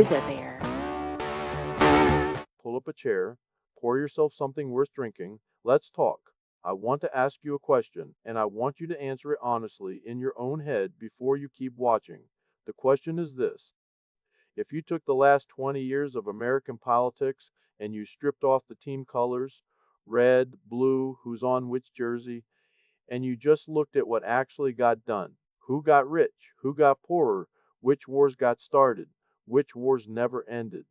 is a bear. Pull up a chair, pour yourself something worth drinking. Let's talk. I want to ask you a question, and I want you to answer it honestly in your own head before you keep watching. The question is this: if you took the last 20 years of American politics and you stripped off the team colors, red, blue, who's on which jersey, and you just looked at what actually got done, who got rich, who got poorer, which wars got started, which wars never ended,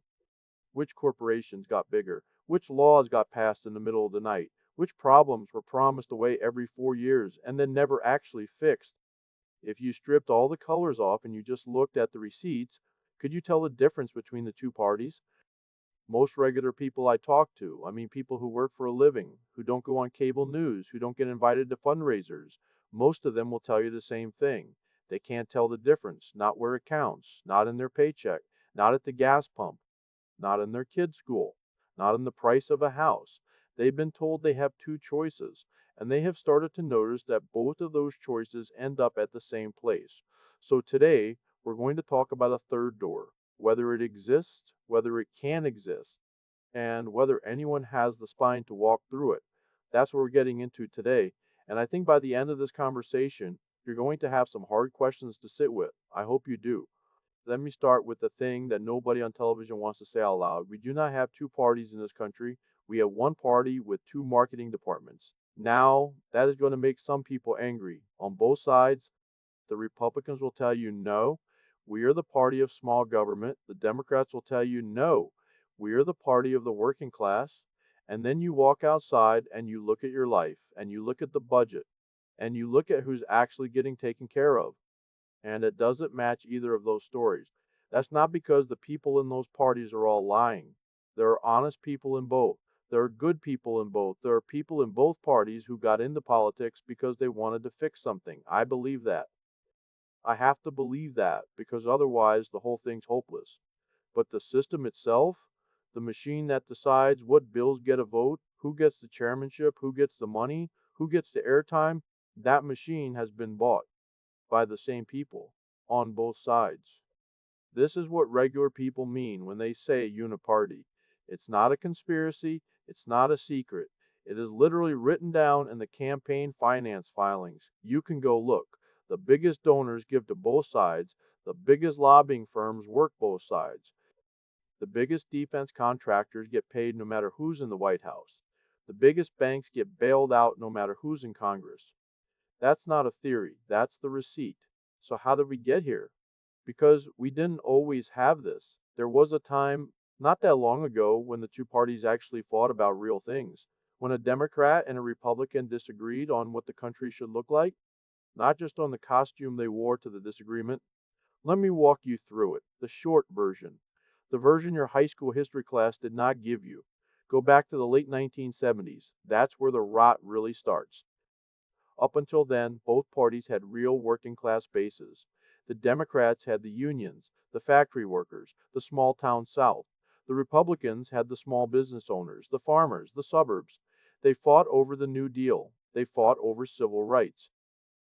which corporations got bigger, which laws got passed in the middle of the night, which problems were promised away every 4 years and then never actually fixed. If you stripped all the colors off and you just looked at the receipts, could you tell the difference between the two parties? Most regular people I talk to, I mean people who work for a living, who don't go on cable news, who don't get invited to fundraisers, most of them will tell you the same thing. They can't tell the difference, not where it counts, not in their paycheck, not at the gas pump, not in their kids' school, not in the price of a house. They've been told they have two choices, and they have started to notice that both of those choices end up at the same place. So today, we're going to talk about a third door, whether it exists, whether it can exist, and whether anyone has the spine to walk through it. That's what we're getting into today. And I think by the end of this conversation, you're going to have some hard questions to sit with. I hope you do. Let me start with the thing that nobody on television wants to say out loud. We do not have two parties in this country. We have one party with two marketing departments. Now, that is going to make some people angry. On both sides, the Republicans will tell you no, we are the party of small government. The Democrats will tell you no, we are the party of the working class. And then you walk outside and you look at your life and you look at the budget and you look at who's actually getting taken care of, and it doesn't match either of those stories. That's not because the people in those parties are all lying. There are honest people in both. There are good people in both. There are people in both parties who got into politics because they wanted to fix something. I believe that. I have to believe that because otherwise the whole thing's hopeless. But the system itself, the machine that decides what bills get a vote, who gets the chairmanship, who gets the money, who gets the airtime, that machine has been bought by the same people on both sides. This is what regular people mean when they say uniparty. It's not a conspiracy, it's not a secret. It is literally written down in the campaign finance filings. You can go look. The biggest donors give to both sides, the biggest lobbying firms work both sides. The biggest defense contractors get paid no matter who's in the White House. The biggest banks get bailed out no matter who's in Congress. That's not a theory, that's the receipt. So how did we get here? Because we didn't always have this. There was a time not that long ago when the two parties actually fought about real things. When a Democrat and a Republican disagreed on what the country should look like, not just on the costume they wore to the disagreement. Let me walk you through it, the short version. The version your high school history class did not give you. Go back to the late 1970s. That's where the rot really starts. Up until then, both parties had real working class bases. The Democrats had the unions, the factory workers, the small town South. The Republicans had the small business owners, the farmers, the suburbs. They fought over the New Deal. They fought over civil rights.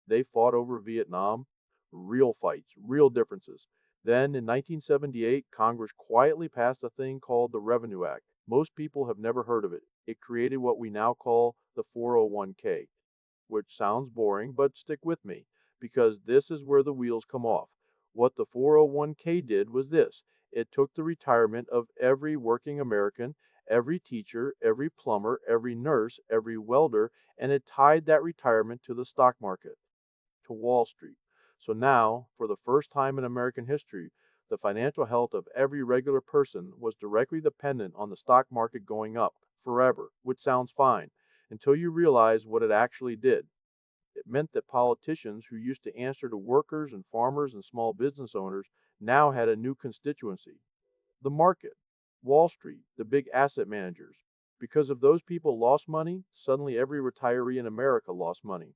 They fought over Vietnam. Real fights, real differences. Then in 1978, Congress quietly passed a thing called the Revenue Act. Most people have never heard of it. It created what we now call the 401k, which sounds boring, but stick with me, because this is where the wheels come off. What the 401k did was this: it took the retirement of every working American, every teacher, every plumber, every nurse, every welder, and it tied that retirement to the stock market, to Wall Street. So now, for the first time in American history, the financial health of every regular person was directly dependent on the stock market going up forever, which sounds fine, until you realize what it actually did. It meant that politicians who used to answer to workers and farmers and small business owners now had a new constituency: the market, Wall Street, the big asset managers. Because if those people lost money, suddenly every retiree in America lost money.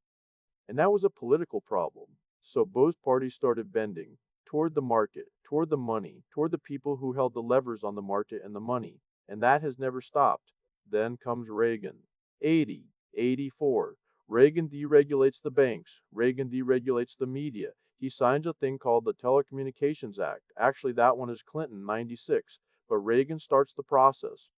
And that was a political problem. So both parties started bending toward the market, toward the money, toward the people who held the levers on the market and the money. And that has never stopped. Then comes Reagan. 80, 84. Reagan deregulates the banks. Reagan deregulates the media. He signs a thing called the Telecommunications Act. Actually, that one is Clinton, 96, but Reagan starts the process.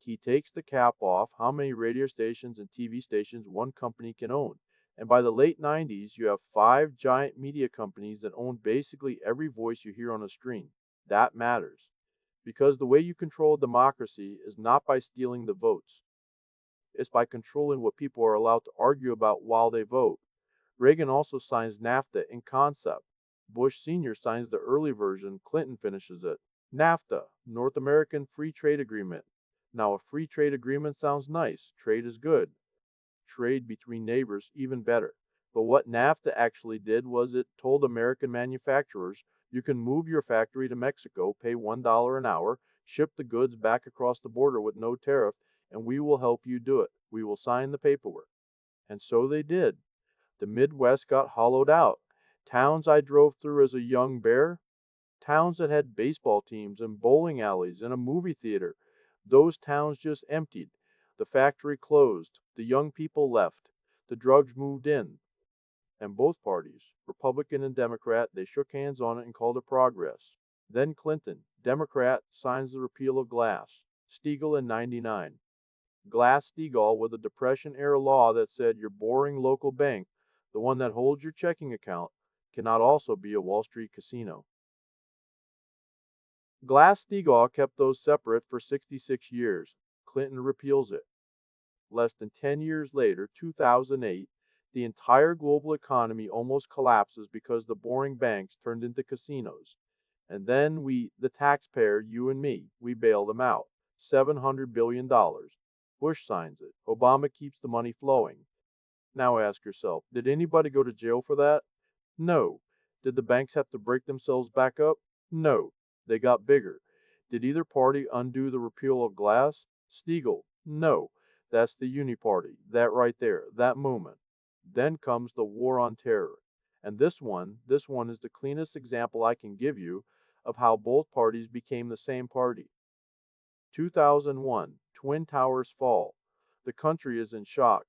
He takes the cap off how many radio stations and TV stations one company can own. And by the late 90s, you have 5 giant media companies that own basically every voice you hear on a screen. That matters. Because the way you control democracy is not by stealing the votes, it's by controlling what people are allowed to argue about while they vote. Reagan also signs NAFTA in concept. Bush Sr. signs the early version, Clinton finishes it. NAFTA, North American Free Trade Agreement. Now, a free trade agreement sounds nice. Trade is good. Trade between neighbors, even better. But what NAFTA actually did was it told American manufacturers you can move your factory to Mexico, pay $1 an hour, ship the goods back across the border with no tariff, and we will help you do it. We will sign the paperwork. And so they did. The Midwest got hollowed out. Towns I drove through as a young bear, towns that had baseball teams and bowling alleys and a movie theater, those towns just emptied. The factory closed. The young people left. The drugs moved in. And both parties, Republican and Democrat, they shook hands on it and called it progress. Then Clinton, Democrat, signs the repeal of Glass-Steagall in 99. Glass-Steagall was a Depression-era law that said your boring local bank, the one that holds your checking account, cannot also be a Wall Street casino. Glass-Steagall kept those separate for 66 years. Clinton repeals it. Less than 10 years later, 2008, the entire global economy almost collapses because the boring banks turned into casinos. And then we, the taxpayer, you and me, we bail them out. $700 billion. Bush signs it. Obama keeps the money flowing. Now ask yourself, did anybody go to jail for that? No. Did the banks have to break themselves back up? No. They got bigger. Did either party undo the repeal of Glass-Steagall? No. That's the Uni Party. That right there. That moment. Then comes the War on Terror. And this one is the cleanest example I can give you of how both parties became the same party. 2001, Twin Towers fall. The country is in shock.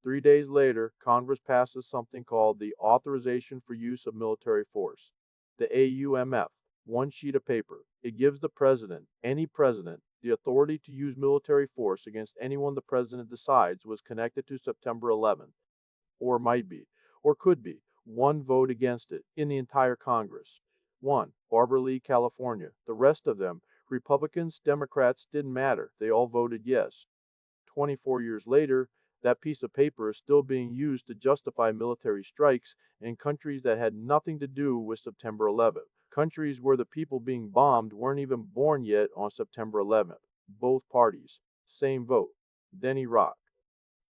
3 days later, Congress passes something called the Authorization for Use of Military Force, the AUMF, one sheet of paper. It gives the president, any president, the authority to use military force against anyone the president decides was connected to September 11th, or might be, or could be. One vote against it in the entire Congress. One, Barbara Lee, California. The rest of them, Republicans, Democrats, didn't matter. They all voted yes. 24 years later, that piece of paper is still being used to justify military strikes in countries that had nothing to do with September 11th. Countries where the people being bombed weren't even born yet on September 11th. Both parties. Same vote. Then Iraq.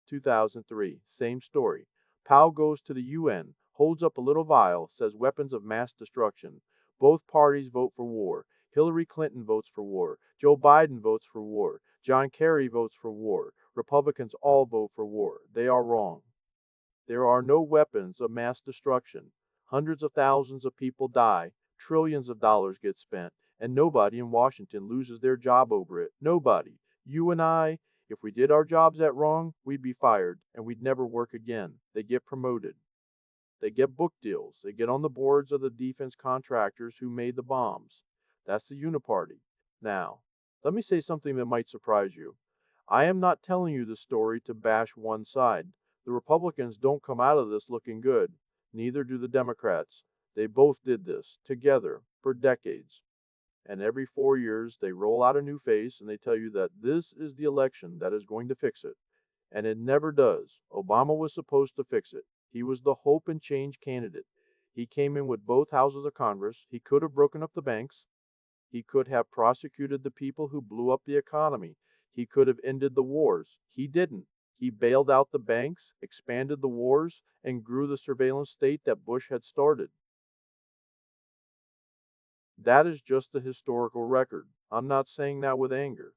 2003. Same story. Powell goes to the UN, holds up a little vial, says weapons of mass destruction. Both parties vote for war. Hillary Clinton votes for war. Joe Biden votes for war. John Kerry votes for war. Republicans all vote for war. They are wrong. There are no weapons of mass destruction. Hundreds of thousands of people die. Trillions of dollars get spent. And nobody in Washington loses their job over it. Nobody. You and I, if we did our jobs that wrong, we'd be fired and we'd never work again. They get promoted. They get book deals. They get on the boards of the defense contractors who made the bombs. That's the Uniparty. Now, let me say something that might surprise you. I am not telling you the story to bash one side. The Republicans don't come out of this looking good. Neither do the Democrats. They both did this, together, for decades. And every 4 years, they roll out a new face and they tell you that this is the election that is going to fix it. And it never does. Obama was supposed to fix it. He was the hope and change candidate. He came in with both houses of Congress. He could have broken up the banks. He could have prosecuted the people who blew up the economy. He could have ended the wars. He didn't. He bailed out the banks, expanded the wars, and grew the surveillance state that Bush had started. That is just a historical record. I'm not saying that with anger.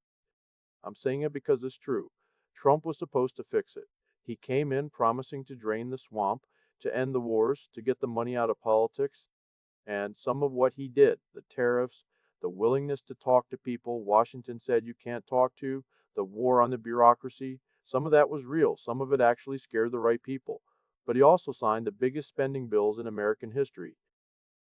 I'm saying it because it's true. Trump was supposed to fix it. He came in promising to drain the swamp, to end the wars, to get the money out of politics, and some of what he did, the tariffs, the willingness to talk to people Washington said you can't talk to, the war on the bureaucracy, some of that was real. Some of it actually scared the right people. but he also signed the biggest spending bills in American history.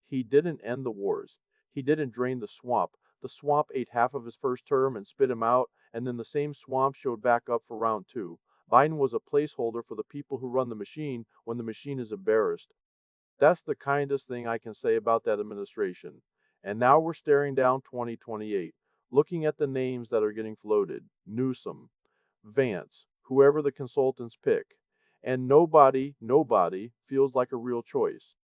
He didn't end the wars. He didn't drain the swamp. The swamp ate half of his first term and spit him out, and then the same swamp showed back up for round two. Biden was a placeholder for the people who run the machine when the machine is embarrassed. That's the kindest thing I can say about that administration. And now we're staring down 2028, looking at the names that are getting floated: Newsom, Vance, whoever the consultants pick. And nobody feels like a real choice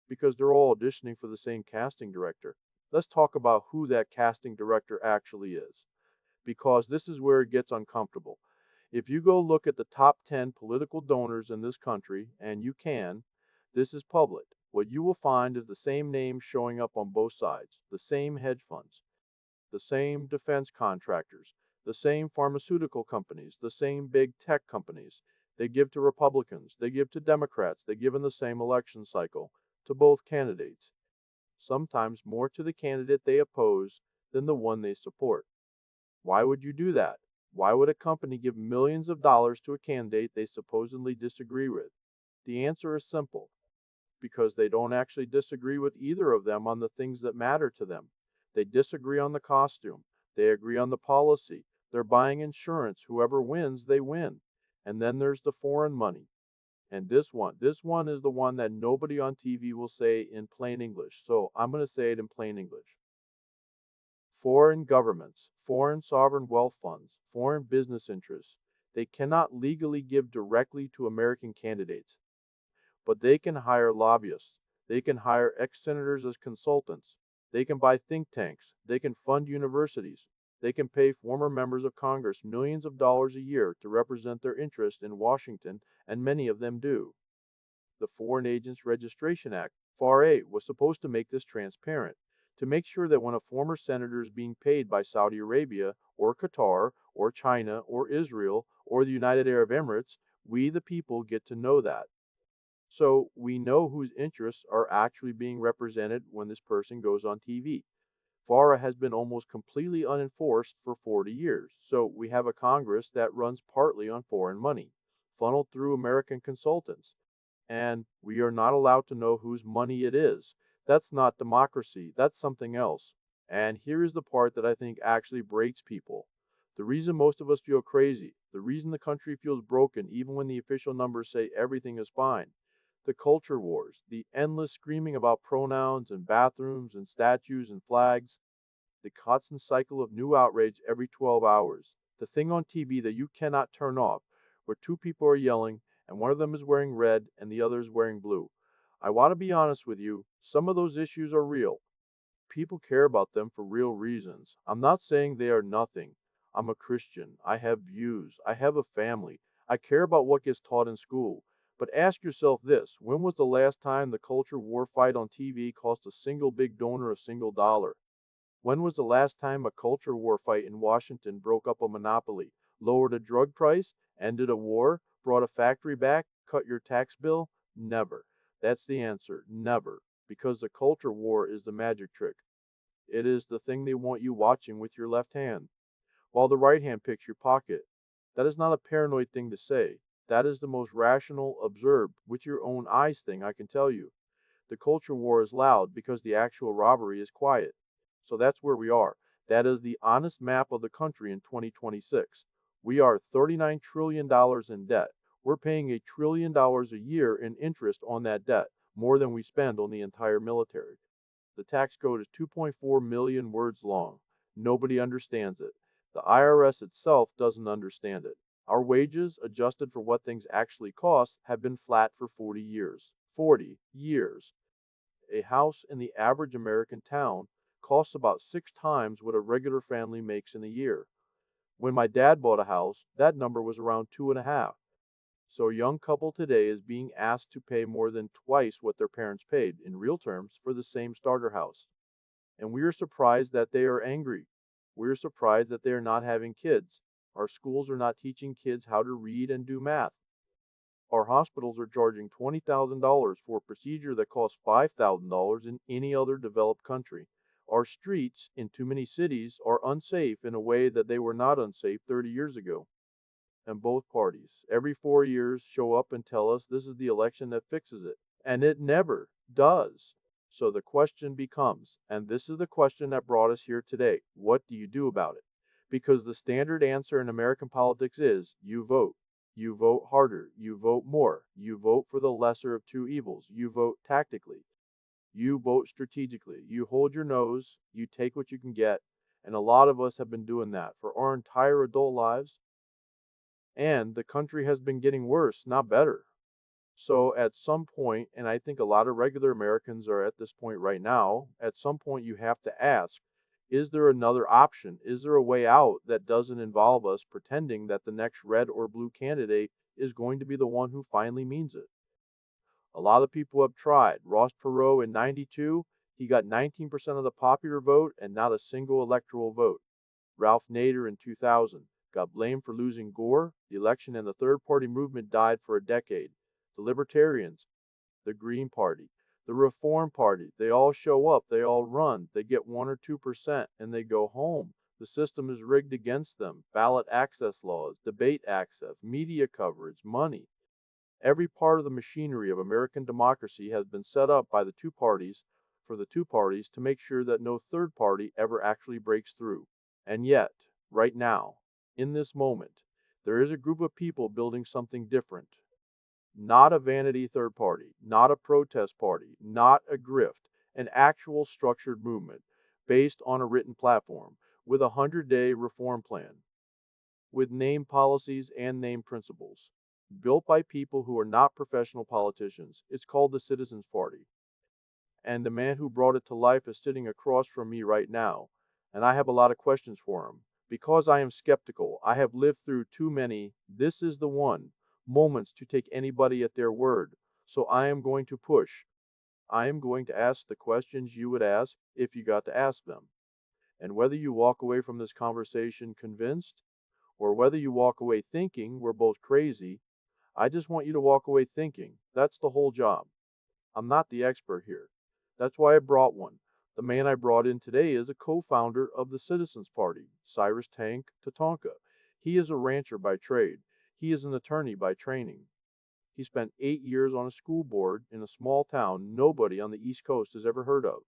because they're all auditioning for the same casting director. Let's talk about who that casting director actually is, because this is where it gets uncomfortable. If you go look at the top 10 political donors in this country, and you can, this is public, what you will find is the same names showing up on both sides, the same hedge funds, the same defense contractors, the same pharmaceutical companies, the same big tech companies. They give to Republicans, they give to Democrats, they give in the same election cycle to both candidates, sometimes more to the candidate they oppose than the one they support. Why would you do that? Why would a company give millions of dollars to a candidate they supposedly disagree with? The answer is simple: because they don't actually disagree with either of them on the things that matter to them. They disagree on the costume, they agree on the policy, they're buying insurance. Whoever wins, they win. And then there's the foreign money. And this one is the one that nobody on TV will say in plain English. So I'm going to say it in plain English. Foreign governments, foreign sovereign wealth funds, foreign business interests, they cannot legally give directly to American candidates, but they can hire lobbyists. They can hire ex-senators as consultants. They can buy think tanks. They can fund universities. They can pay former members of Congress millions of dollars a year to represent their interests in Washington, and many of them do. The Foreign Agents Registration Act, FAR-A, was supposed to make this transparent, to make sure that when a former senator is being paid by Saudi Arabia, or Qatar, or China, or Israel, or the United Arab Emirates, we the people get to know that. So we know whose interests are actually being represented when this person goes on TV. FARA has been almost completely unenforced for 40 years, so we have a Congress that runs partly on foreign money, funneled through American consultants, and we are not allowed to know whose money it is. That's not democracy, that's something else. And here is the part that I think actually breaks people. The reason most of us feel crazy, the reason the country feels broken even when the official numbers say everything is fine: the culture wars, the endless screaming about pronouns and bathrooms and statues and flags, the constant cycle of new outrage every 12 hours, the thing on TV that you cannot turn off, where two people are yelling and one of them is wearing red and the other is wearing blue. I want to be honest with you, some of those issues are real. People care about them for real reasons. I'm not saying they are nothing. I'm a Christian. I have views. I have a family. I care about what gets taught in school. But ask yourself this: when was the last time the culture war fight on TV cost a single big donor a single dollar? When was the last time a culture war fight in Washington broke up a monopoly, lowered a drug price, ended a war, brought a factory back, cut your tax bill? Never. That's the answer. Never. Because the culture war is the magic trick. It is the thing they want you watching with your left hand, while the right hand picks your pocket. That is not a paranoid thing to say. That is the most rational, observed, with your own eyes thing I can tell you. The culture war is loud because the actual robbery is quiet. So that's where we are. That is the honest map of the country in 2026. We are $39 trillion in debt. We're paying $1 trillion a year in interest on that debt, more than we spend on the entire military. The tax code is 2.4 million words long. Nobody understands it. The IRS itself doesn't understand it. Our wages, adjusted for what things actually cost, have been flat for 40 years. 40 years. A house in the average American town costs about 6 times what a regular family makes in a year. When my dad bought a house, that number was around 2.5. So a young couple today is being asked to pay more than twice what their parents paid, in real terms, for the same starter house. And we are surprised that they are angry. We are surprised that they are not having kids. Our schools are not teaching kids how to read and do math. Our hospitals are charging $20,000 for a procedure that costs $5,000 in any other developed country. Our streets in too many cities are unsafe in a way that they were not unsafe 30 years ago. and both parties, every 4 years, show up and tell us this is the election that fixes it. And it never does. So the question becomes, and this is the question that brought us here today, what do you do about it? Because the standard answer in American politics is you vote. You vote harder. You vote more. You vote for the lesser of two evils. You vote tactically. You vote strategically. You hold your nose. You take what you can get. And a lot of us have been doing that for our entire adult lives. And the country has been getting worse, not better. So at some point, and I think a lot of regular Americans are at this point right now, at some point you have to ask, is there another option? Is there a way out that doesn't involve us pretending that the next red or blue candidate is going to be the one who finally means it? A lot of people have tried. Ross Perot in 92, he got 19% of the popular vote and not a single electoral vote. Ralph Nader in 2000 got blamed for losing Gore. The election and the third party movement died for a decade. The Libertarians, the Green Party, the Reform Party, they all show up, they all run, they get 1 or 2%, and they go home. The system is rigged against them. Ballot access laws, debate access, media coverage, money. Every part of the machinery of American democracy has been set up by the two parties for the two parties to make sure that no third party ever actually breaks through. And yet, right now, in this moment, there is a group of people building something different. Not a vanity third party, not a protest party, not a grift, an actual structured movement based on a written platform with a 100-day reform plan, with named policies and named principles, built by people who are not professional politicians. It's called the Citizens Party. And the man who brought it to life is sitting across from me right now, and I have a lot of questions for him. Because I am skeptical, I have lived through too many, this is the one, moments to take anybody at their word. So I am going to push. I am going to ask the questions you would ask if you got to ask them. And whether you walk away from this conversation convinced, or whether you walk away thinking we're both crazy, I just want you to walk away thinking. That's the whole job. I'm not the expert here. That's why I brought one. The man I brought in today is a co-founder of the Citizens Party, Cyrus Tank Tatanka. He is a rancher by trade. He is an attorney by training. He spent 8 years on a school board in a small town nobody on the East Coast has ever heard of.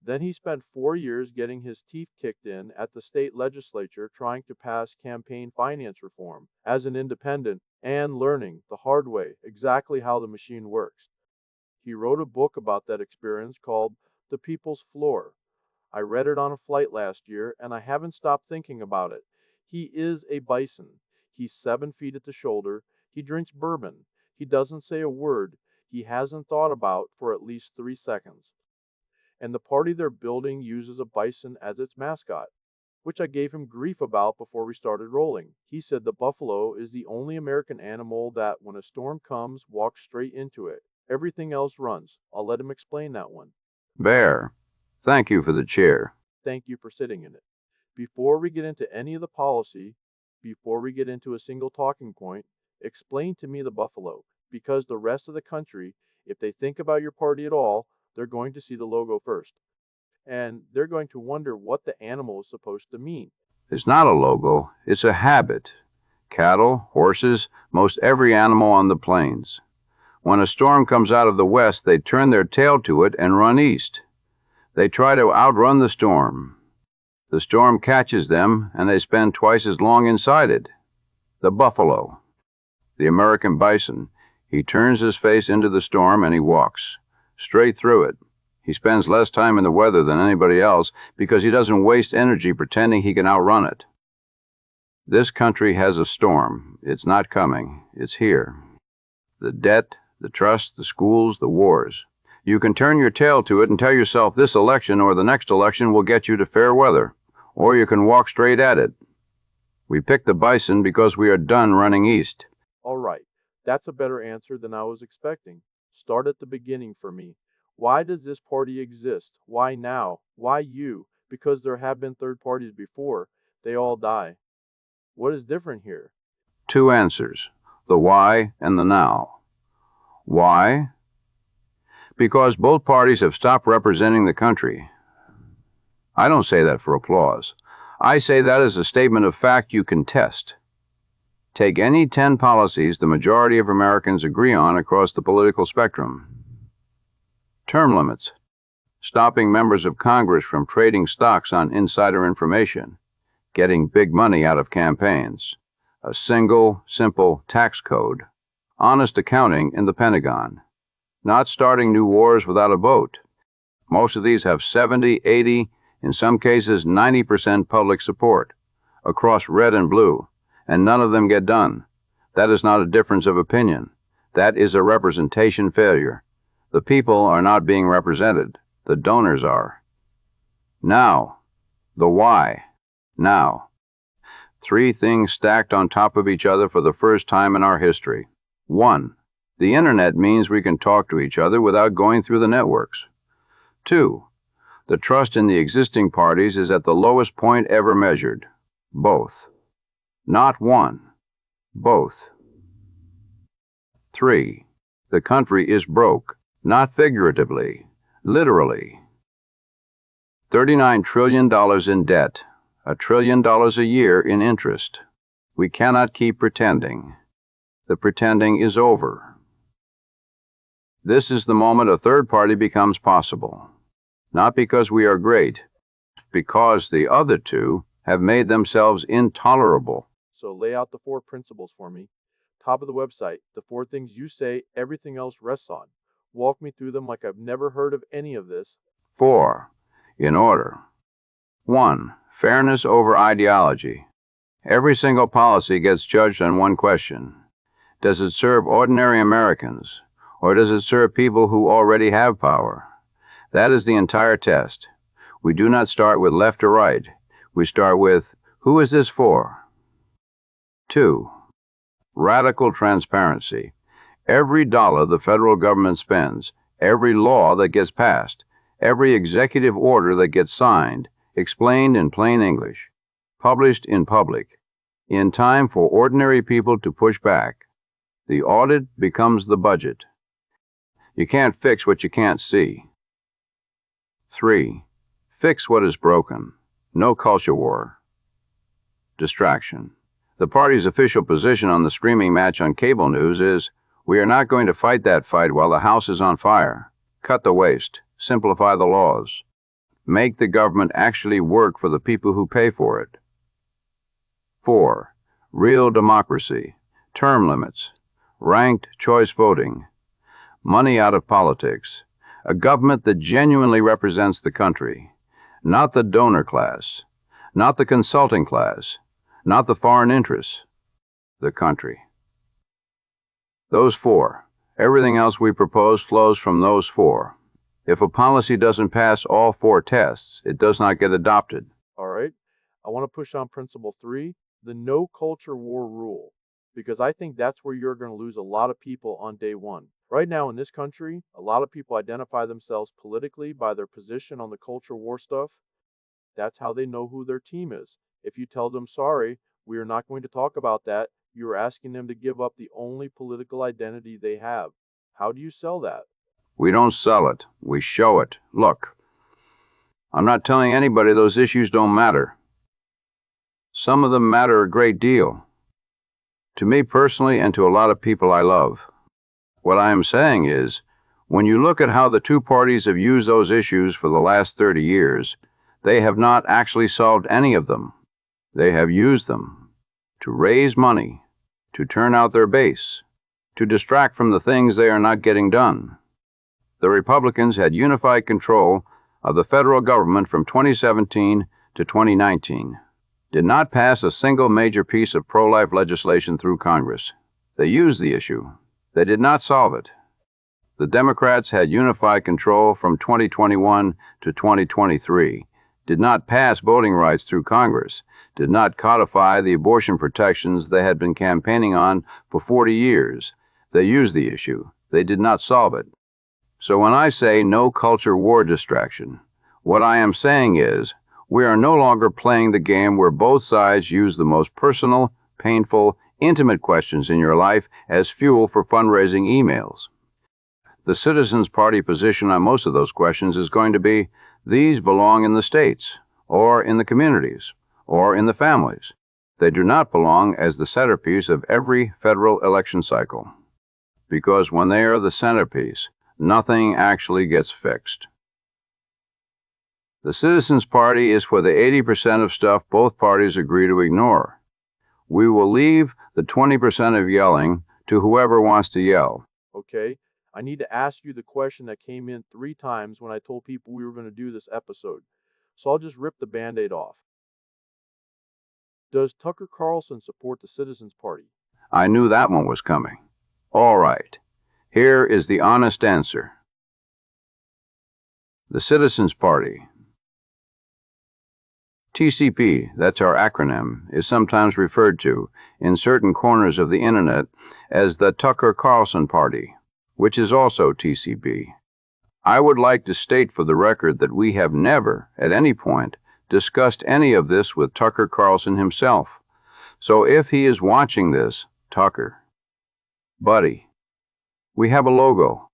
Then he spent 4 years getting his teeth kicked in at the state legislature trying to pass campaign finance reform as an independent and learning the hard way exactly how the machine works. He wrote a book about that experience called The People's Floor. I read it on a flight last year, and I haven't stopped thinking about it. He is a bison. He's 7 feet at the shoulder. He drinks bourbon. He doesn't say a word he hasn't thought about for at least 3 seconds. And the party they're building uses a bison as its mascot, which I gave him grief about before we started rolling. He said the buffalo is the only American animal that, when a storm comes, walks straight into it. Everything else runs. I'll let him explain that one. Bear, thank you for the chair. Thank you for sitting in it. Before we get into any of the policy, before we get into a single talking point, explain to me the buffalo, because the rest of the country, if they think about your party at all, they're going to see the logo first. And they're going to wonder what the animal is supposed to mean. It's not a logo, it's a habit. Cattle, horses, most every animal on the plains. When a storm comes out of the west, they turn their tail to it and run east. They try to outrun the storm. The storm catches them, and they spend twice as long inside it. The buffalo, the American bison, he turns his face into the storm and he walks straight through it. He spends less time in the weather than anybody else because he doesn't waste energy pretending he can outrun it. This country has a storm. It's not coming. It's here. The debt, the trust, the schools, the wars. You can turn your tail to it and tell yourself this election or the next election will get you to fair weather, or you can walk straight at it. We picked the bison because we are done running east. All right, that's a better answer than I was expecting. Start at the beginning for me. Why does this party exist? Why now? Why you? Because there have been third parties before. They all die. What is different here? 2 answers, the why and the now. Why? Because both parties have stopped representing the country. I don't say that for applause. I say that as a statement of fact you can test. Take any 10 policies the majority of Americans agree on across the political spectrum. Term limits, stopping members of Congress from trading stocks on insider information, getting big money out of campaigns, a single, simple tax code, honest accounting in the Pentagon, not starting new wars without a vote. Most of these have 70, 80, in some cases 90% public support, across red and blue, and none of them get done. That is not a difference of opinion. That is a representation failure. The people are not being represented. The donors are. Now, the why. Now. 3 things stacked on top of each other for the first time in our history. 1. The internet means we can talk to each other without going through the networks. 2. The trust in the existing parties is at the lowest point ever measured. Both. Not one. Both. 3. The country is broke, not figuratively, literally. $39 trillion in debt, $1 trillion a year in interest. We cannot keep pretending. The pretending is over. This is the moment a third party becomes possible. Not because we are great, because the other two have made themselves intolerable. So lay out the 4 principles for me. Top of the website, the 4 things you say everything else rests on. Walk me through them like I've never heard of any of this. 4. In order. 1. Fairness over ideology. Every single policy gets judged on one question. Does it serve ordinary Americans, or does it serve people who already have power? That is the entire test. We do not start with left or right. We start with, who is this for? 2. Radical transparency. Every dollar the federal government spends, every law that gets passed, every executive order that gets signed, explained in plain English, published in public, in time for ordinary people to push back. The audit becomes the budget. You can't fix what you can't see. 3. Fix what is broken. No culture war. Distraction. The party's official position on the screaming match on cable news is, we are not going to fight that fight while the house is on fire. Cut the waste. Simplify the laws. Make the government actually work for the people who pay for it. 4. Real democracy. Term limits. Ranked choice voting. Money out of politics. A government that genuinely represents the country. Not the donor class. Not the consulting class. Not the foreign interests. The country. Those 4. Everything else we propose flows from those 4. If a policy doesn't pass all 4 tests, it does not get adopted. All right. I want to push on principle 3, the no culture war rule, because I think that's where you're going to lose a lot of people on day 1. Right now in this country, a lot of people identify themselves politically by their position on the culture war stuff. That's how they know who their team is. If you tell them, sorry, we are not going to talk about that, you are asking them to give up the only political identity they have. How do you sell that? We don't sell it. We show it. Look, I'm not telling anybody those issues don't matter. Some of them matter a great deal. To me personally and to a lot of people I love. What I am saying is, when you look at how the 2 parties have used those issues for the last 30 years, they have not actually solved any of them. They have used them to raise money, to turn out their base, to distract from the things they are not getting done. The Republicans had unified control of the federal government from 2017 to 2019, did not pass a single major piece of pro-life legislation through Congress. They used the issue. They did not solve it. The Democrats had unified control from 2021 to 2023, did not pass voting rights through Congress, did not codify the abortion protections they had been campaigning on for 40 years. They used the issue. They did not solve it. So when I say no culture war distraction, what I am saying is, we are no longer playing the game where both sides use the most personal, painful, intimate questions in your life as fuel for fundraising emails. The Citizens Party position on most of those questions is going to be, these belong in the states, or in the communities, or in the families. They do not belong as the centerpiece of every federal election cycle, because when they are the centerpiece, nothing actually gets fixed. The Citizens Party is for the 80% of stuff both parties agree to ignore. We will leave the 20% of yelling to whoever wants to yell. Okay, I need to ask you the question that came in 3 times when I told people we were going to do this episode. So I'll just rip the Band-Aid off. Does Tucker Carlson support the Citizens Party? I knew that one was coming. All right, here is the honest answer. The Citizens Party. TCP, that's our acronym, is sometimes referred to in certain corners of the Internet as the Tucker Carlson Party, which is also TCP. I would like to state for the record that we have never, at any point, discussed any of this with Tucker Carlson himself. So if he is watching this, Tucker, buddy, we have a logo,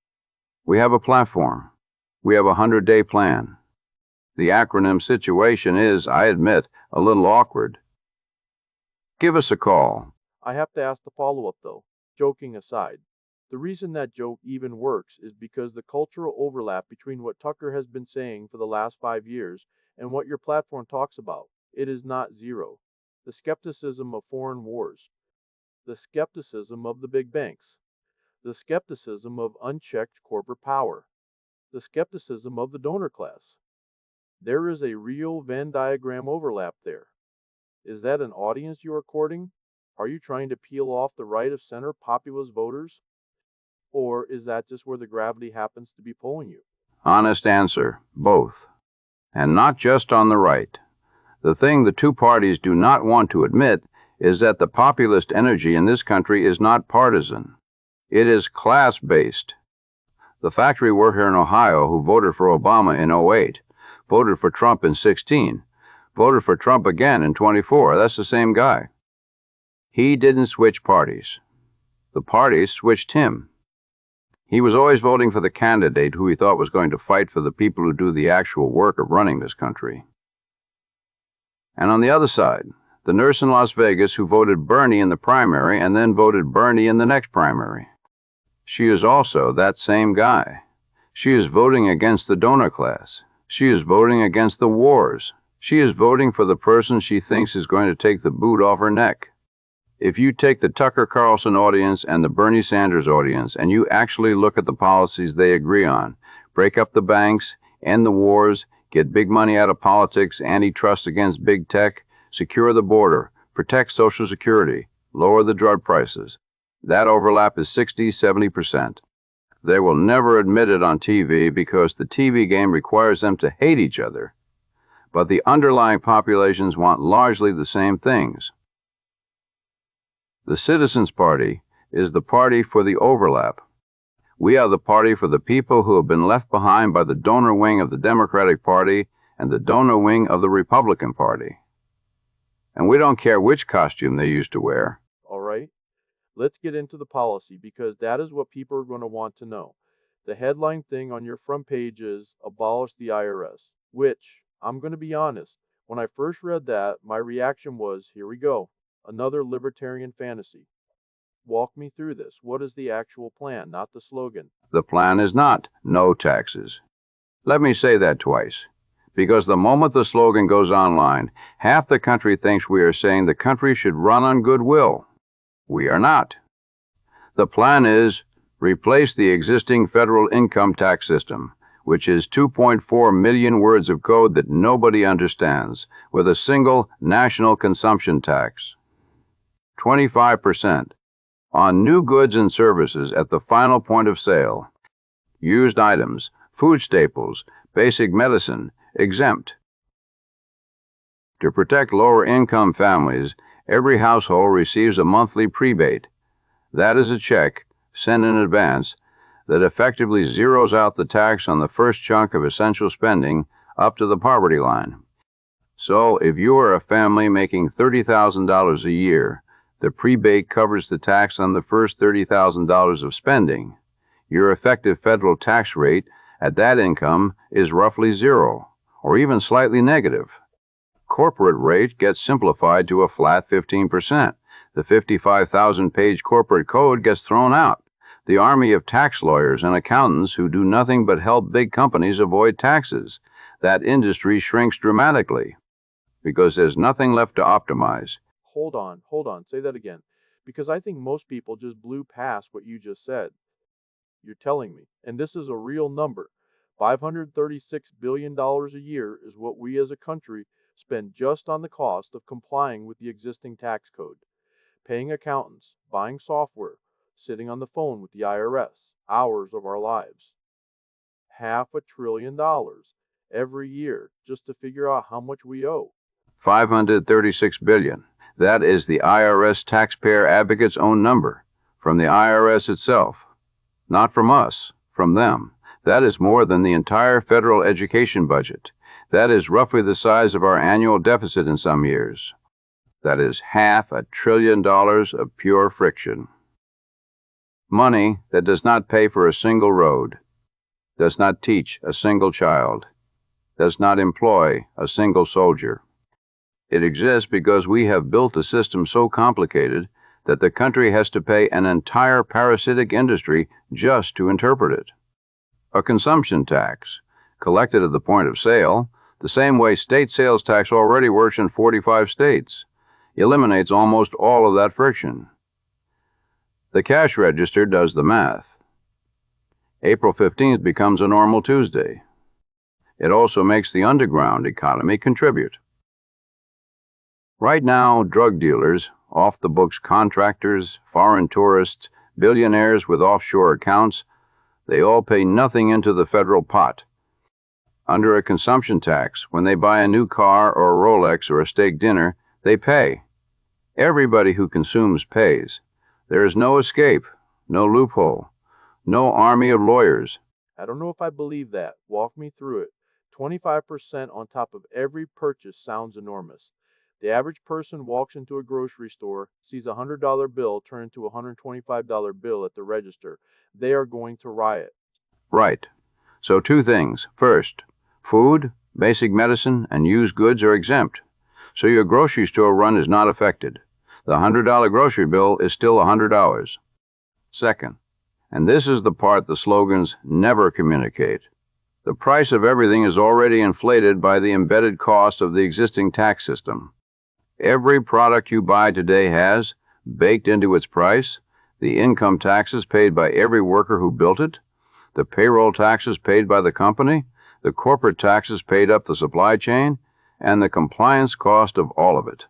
we have a platform, we have a 100-day plan. The acronym situation is, I admit, a little awkward. Give us a call. I have to ask the follow-up though, joking aside. The reason that joke even works is because the cultural overlap between what Tucker has been saying for the last 5 years and what your platform talks about, it is not zero. The skepticism of foreign wars, the skepticism of the big banks, the skepticism of unchecked corporate power, the skepticism of the donor class. There is a real Venn diagram overlap there. Is that an audience you are courting? Are you trying to peel off the right of center populist voters? Or is that just where the gravity happens to be pulling you? Honest answer, both. And not just on the right. The thing the two parties do not want to admit is that the populist energy in this country is not partisan. It is class-based. The factory worker in Ohio who voted for Obama in 2008 voted for Trump in 2016, voted for Trump again in 2024. That's the same guy. He didn't switch parties. The parties switched him. He was always voting for the candidate who he thought was going to fight for the people who do the actual work of running this country. And on the other side, the nurse in Las Vegas who voted Bernie in the primary and then voted Bernie in the next primary. She is also that same guy. She is voting against the donor class. She is voting against the wars. She is voting for the person she thinks is going to take the boot off her neck. If you take the Tucker Carlson audience and the Bernie Sanders audience and you actually look at the policies they agree on, break up the banks, end the wars, get big money out of politics, antitrust against big tech, secure the border, protect Social Security, lower the drug prices, that overlap is 60-70%. They will never admit it on TV because the TV game requires them to hate each other. But the underlying populations want largely the same things. The Citizens Party is the party for the overlap. We are the party for the people who have been left behind by the donor wing of the Democratic Party and the donor wing of the Republican Party. And we don't care which costume they used to wear. All right. Let's get into the policy because that is what people are going to want to know. The headline thing on your front page is Abolish the IRS, which, I'm going to be honest, when I first read that, my reaction was, here we go, another libertarian fantasy. Walk me through this. What is the actual plan, not the slogan? The plan is not no taxes. Let me say that twice, because the moment the slogan goes online, half the country thinks we are saying the country should run on goodwill. We are not. The plan is replace the existing federal income tax system, which is 2.4 million words of code that nobody understands, with a single national consumption tax. 25% on new goods and services at the final point of sale. Used items, food staples, basic medicine, exempt. To protect lower-income families, every household receives a monthly prebate. That is a check, sent in advance, that effectively zeroes out the tax on the first chunk of essential spending up to the poverty line. So, if you are a family making $30,000 a year, the prebate covers the tax on the first $30,000 of spending. Your effective federal tax rate at that income is roughly zero, or even slightly negative. corporate rate gets simplified to a flat 15%. The 55,000-page corporate code gets thrown out. The army of tax lawyers and accountants who do nothing but help big companies avoid taxes. That industry shrinks dramatically because there's nothing left to optimize. Hold on, say that again. Because I think most people just blew past what you just said. You're telling me, and this is a real number, $536 billion a year is what we as a country spend just on the cost of complying with the existing tax code. Paying accountants, buying software, sitting on the phone with the IRS, hours of our lives. $500 billion every year just to figure out how much we owe. $536 billion. That is the IRS taxpayer advocate's own number, from the IRS itself. Not from us, from them. That is more than the entire federal education budget. That is roughly the size of our annual deficit in some years. That is $500 billion of pure friction. Money that does not pay for a single road, does not teach a single child, does not employ a single soldier. It exists because we have built a system so complicated that the country has to pay an entire parasitic industry just to interpret it. A consumption tax, collected at the point of sale, the same way state sales tax already works in 45 states, eliminates almost all of that friction. The cash register does the math. April 15th becomes a normal Tuesday. It also makes the underground economy contribute. Right now, drug dealers, off-the-books contractors, foreign tourists, billionaires with offshore accounts, they all pay nothing into the federal pot. Under a consumption tax, when they buy a new car or a Rolex or a steak dinner, they pay. Everybody who consumes pays. There is no escape, no loophole, no army of lawyers. I don't know if I believe that. Walk me through it. 25% on top of every purchase sounds enormous. The average person walks into a grocery store, sees a $100 bill turn into a $125 bill at the register. They are going to riot. Right. So two things. First, food, basic medicine, and used goods are exempt. So your grocery store run is not affected. The $100 grocery bill is still $100. Second, and this is the part the slogans never communicate, the price of everything is already inflated by the embedded cost of the existing tax system. Every product you buy today has, baked into its price, the income taxes paid by every worker who built it, the payroll taxes paid by the company, the corporate taxes paid up the supply chain, and the compliance cost of all of it.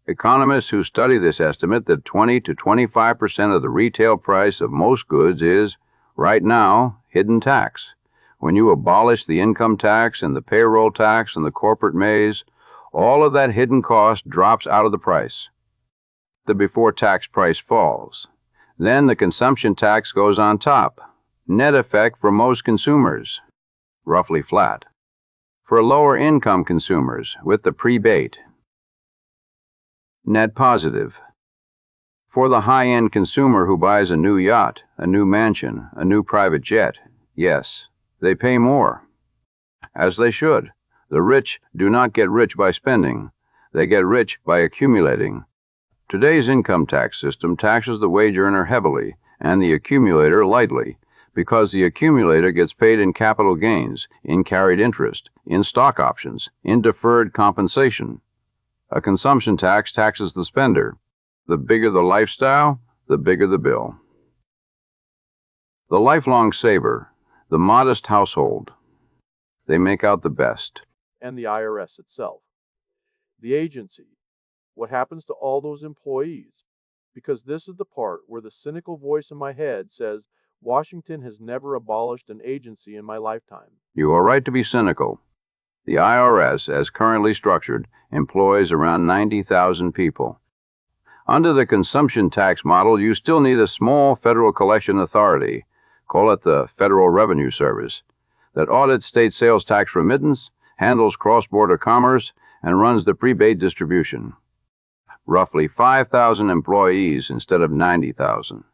Economists who study this estimate that 20 to 25% of the retail price of most goods is, right now, hidden tax. When you abolish the income tax and the payroll tax and the corporate maze, all of that hidden cost drops out of the price. The before-tax price falls. Then the consumption tax goes on top. Net effect for most consumers, roughly flat. For lower-income consumers, with the prebate, net positive. For the high-end consumer who buys a new yacht, a new mansion, a new private jet, yes, they pay more. As they should. The rich do not get rich by spending. They get rich by accumulating. Today's income tax system taxes the wage earner heavily and the accumulator lightly, because the accumulator gets paid in capital gains, in carried interest, in stock options, in deferred compensation. A consumption tax taxes the spender. The bigger the lifestyle, the bigger the bill. The lifelong saver, the modest household, they make out the best. And the IRS itself. The agency. What happens to all those employees? Because this is the part where the cynical voice in my head says, Washington has never abolished an agency in my lifetime. You are right to be cynical. The IRS, as currently structured, employs around 90,000 people. Under the consumption tax model, you still need a small federal collection authority, call it the Federal Revenue Service, that audits state sales tax remittance, handles cross-border commerce, and runs the prebate distribution. Roughly 5,000 employees instead of 90,000.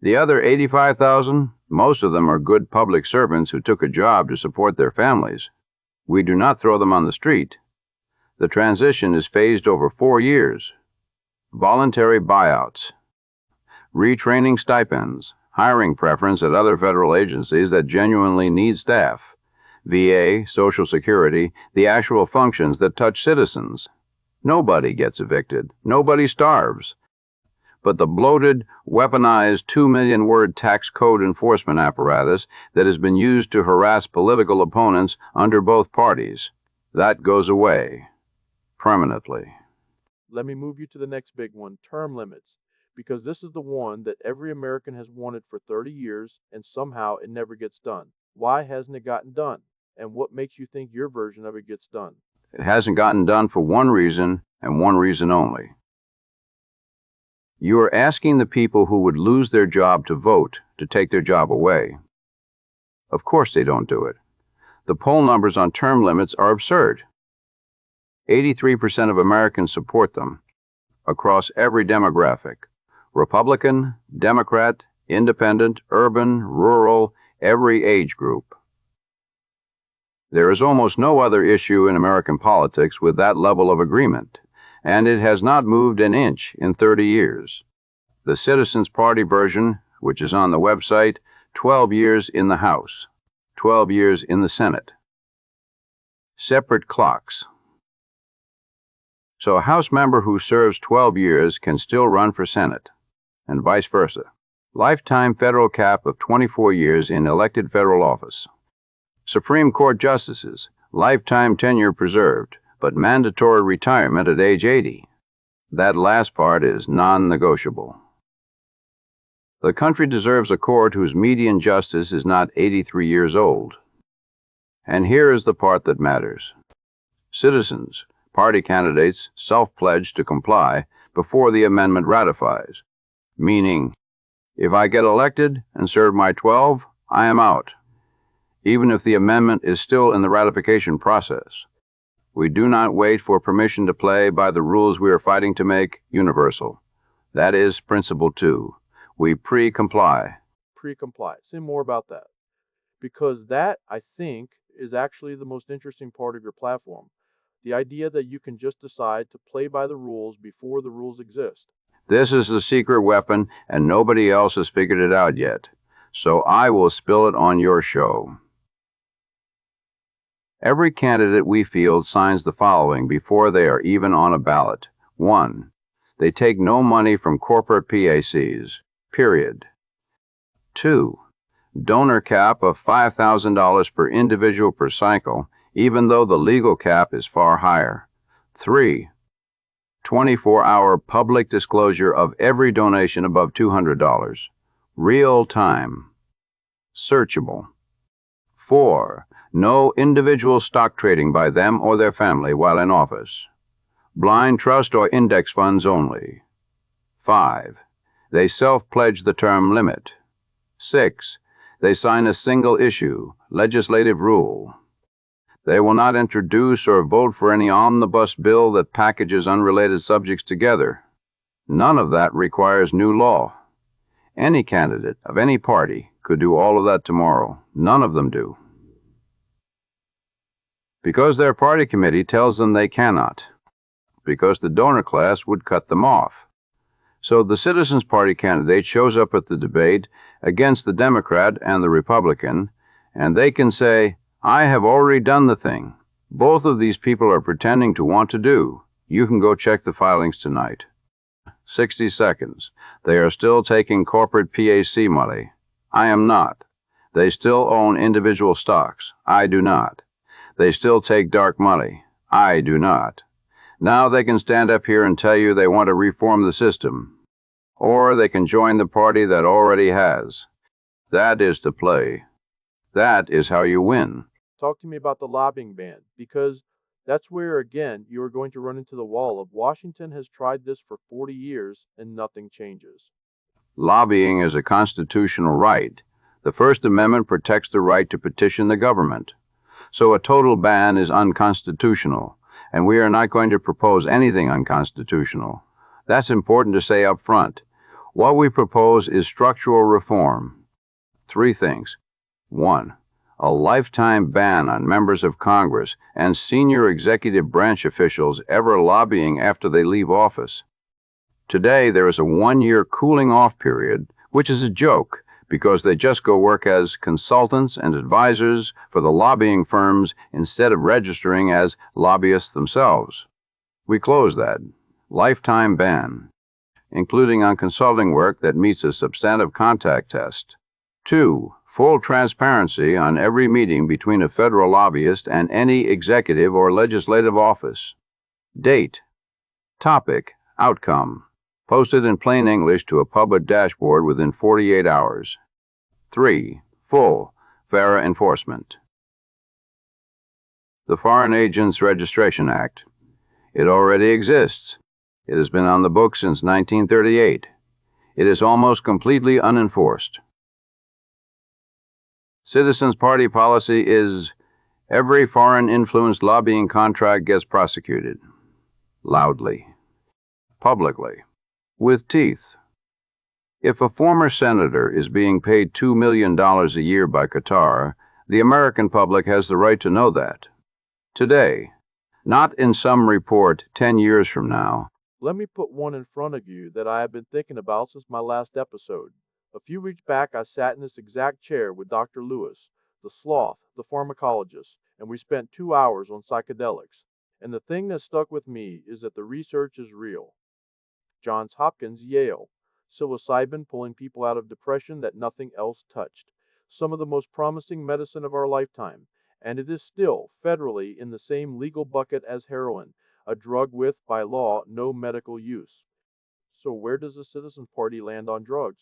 The other 85,000, most of them are good public servants who took a job to support their families. We do not throw them on the street. The transition is phased over 4 years. Voluntary buyouts, retraining stipends, hiring preference at other federal agencies that genuinely need staff, VA, Social Security, the actual functions that touch citizens. Nobody gets evicted. Nobody starves. But the bloated, weaponized 2 million word tax code enforcement apparatus that has been used to harass political opponents under both parties, that goes away. Permanently. Let me move you to the next big one, term limits, because this is the one that every American has wanted for 30 years and somehow it never gets done. Why hasn't it gotten done? And what makes you think your version of it gets done? It hasn't gotten done for one reason and one reason only. You are asking the people who would lose their job to vote to take their job away. Of course they don't do it. The poll numbers on term limits are absurd. 83% of Americans support them, across every demographic: Republican, Democrat, Independent, urban, rural, every age group. There is almost no other issue in American politics with that level of agreement, and it has not moved an inch in 30 years. The Citizens Party version, which is on the website, 12 years in the House, 12 years in the Senate. Separate clocks. So a House member who serves 12 years can still run for Senate, and vice versa. Lifetime federal cap of 24 years in elected federal office. Supreme Court justices, lifetime tenure preserved, but mandatory retirement at age 80. That last part is non-negotiable. The country deserves a court whose median justice is not 83 years old. And here is the part that matters. Citizens, party candidates, self-pledge to comply before the amendment ratifies. Meaning, if I get elected and serve my 12, I am out, even if the amendment is still in the ratification process. We do not wait for permission to play by the rules we are fighting to make universal. That is Principle 2. We pre-comply. Pre-comply. Say more about that. Because that, I think, is actually the most interesting part of your platform. The idea that you can just decide to play by the rules before the rules exist. This is the secret weapon, and nobody else has figured it out yet. So I will spill it on your show. Every candidate we field signs the following before they are even on a ballot. 1. They take no money from corporate PACs. Period. 2. Donor cap of $5,000 per individual per cycle, even though the legal cap is far higher. 3. 24-hour public disclosure of every donation above $200. Real time. Searchable. 4. No individual stock trading by them or their family while in office. Blind trust or index funds only. 5. They self-pledge the term limit. 6. They sign a single issue, legislative rule. They will not introduce or vote for any omnibus bill that packages unrelated subjects together. None of that requires new law. Any candidate of any party could do all of that tomorrow. None of them do. Because their party committee tells them they cannot. Because the donor class would cut them off. So the Citizens Party candidate shows up at the debate against the Democrat and the Republican, and they can say, I have already done the thing. Both of these people are pretending to want to do. You can go check the filings tonight. 60 seconds. They are still taking corporate PAC money. I am not. They still own individual stocks. I do not. They still take dark money. I do not. Now they can stand up here and tell you they want to reform the system. Or they can join the party that already has. That is the play. That is how you win. Talk to me about the lobbying ban, because that's where, again, you are going to run into the wall of Washington has tried this for 40 years and nothing changes. Lobbying is a constitutional right. The First Amendment protects the right to petition the government. So a total ban is unconstitutional, and we are not going to propose anything unconstitutional. That's important to say up front. What we propose is structural reform. 3 things. 1. a lifetime ban on members of Congress and senior executive branch officials ever lobbying after they leave office. Today, there is a one-year cooling-off period, which is a joke because they just go work as consultants and advisors for the lobbying firms instead of registering as lobbyists themselves. We close that lifetime ban, including on consulting work that meets a substantive contact test. 2. Full transparency on every meeting between a federal lobbyist and any executive or legislative office. Date, topic, outcome, posted in plain English to a public dashboard within 48 hours. 3. Full FARA enforcement. The Foreign Agents Registration Act. It already exists. It has been on the books since 1938. It is almost completely unenforced. Citizens Party policy is every foreign-influenced lobbying contract gets prosecuted. Loudly. Publicly. With teeth. If a former senator is being paid $2 million a year by Qatar, the American public has the right to know that. Today. Not in some report 10 years from now. Let me put one in front of you that I have been thinking about since my last episode. A few weeks back, I sat in this exact chair with Dr. Lewis, the sloth, the pharmacologist, and we spent 2 hours on psychedelics. And the thing that stuck with me is that the research is real. Johns Hopkins, Yale. Psilocybin pulling people out of depression that nothing else touched. Some of the most promising medicine of our lifetime. And it is still, federally, in the same legal bucket as heroin, a drug with, by law, no medical use. So where does the Citizens Party land on drugs?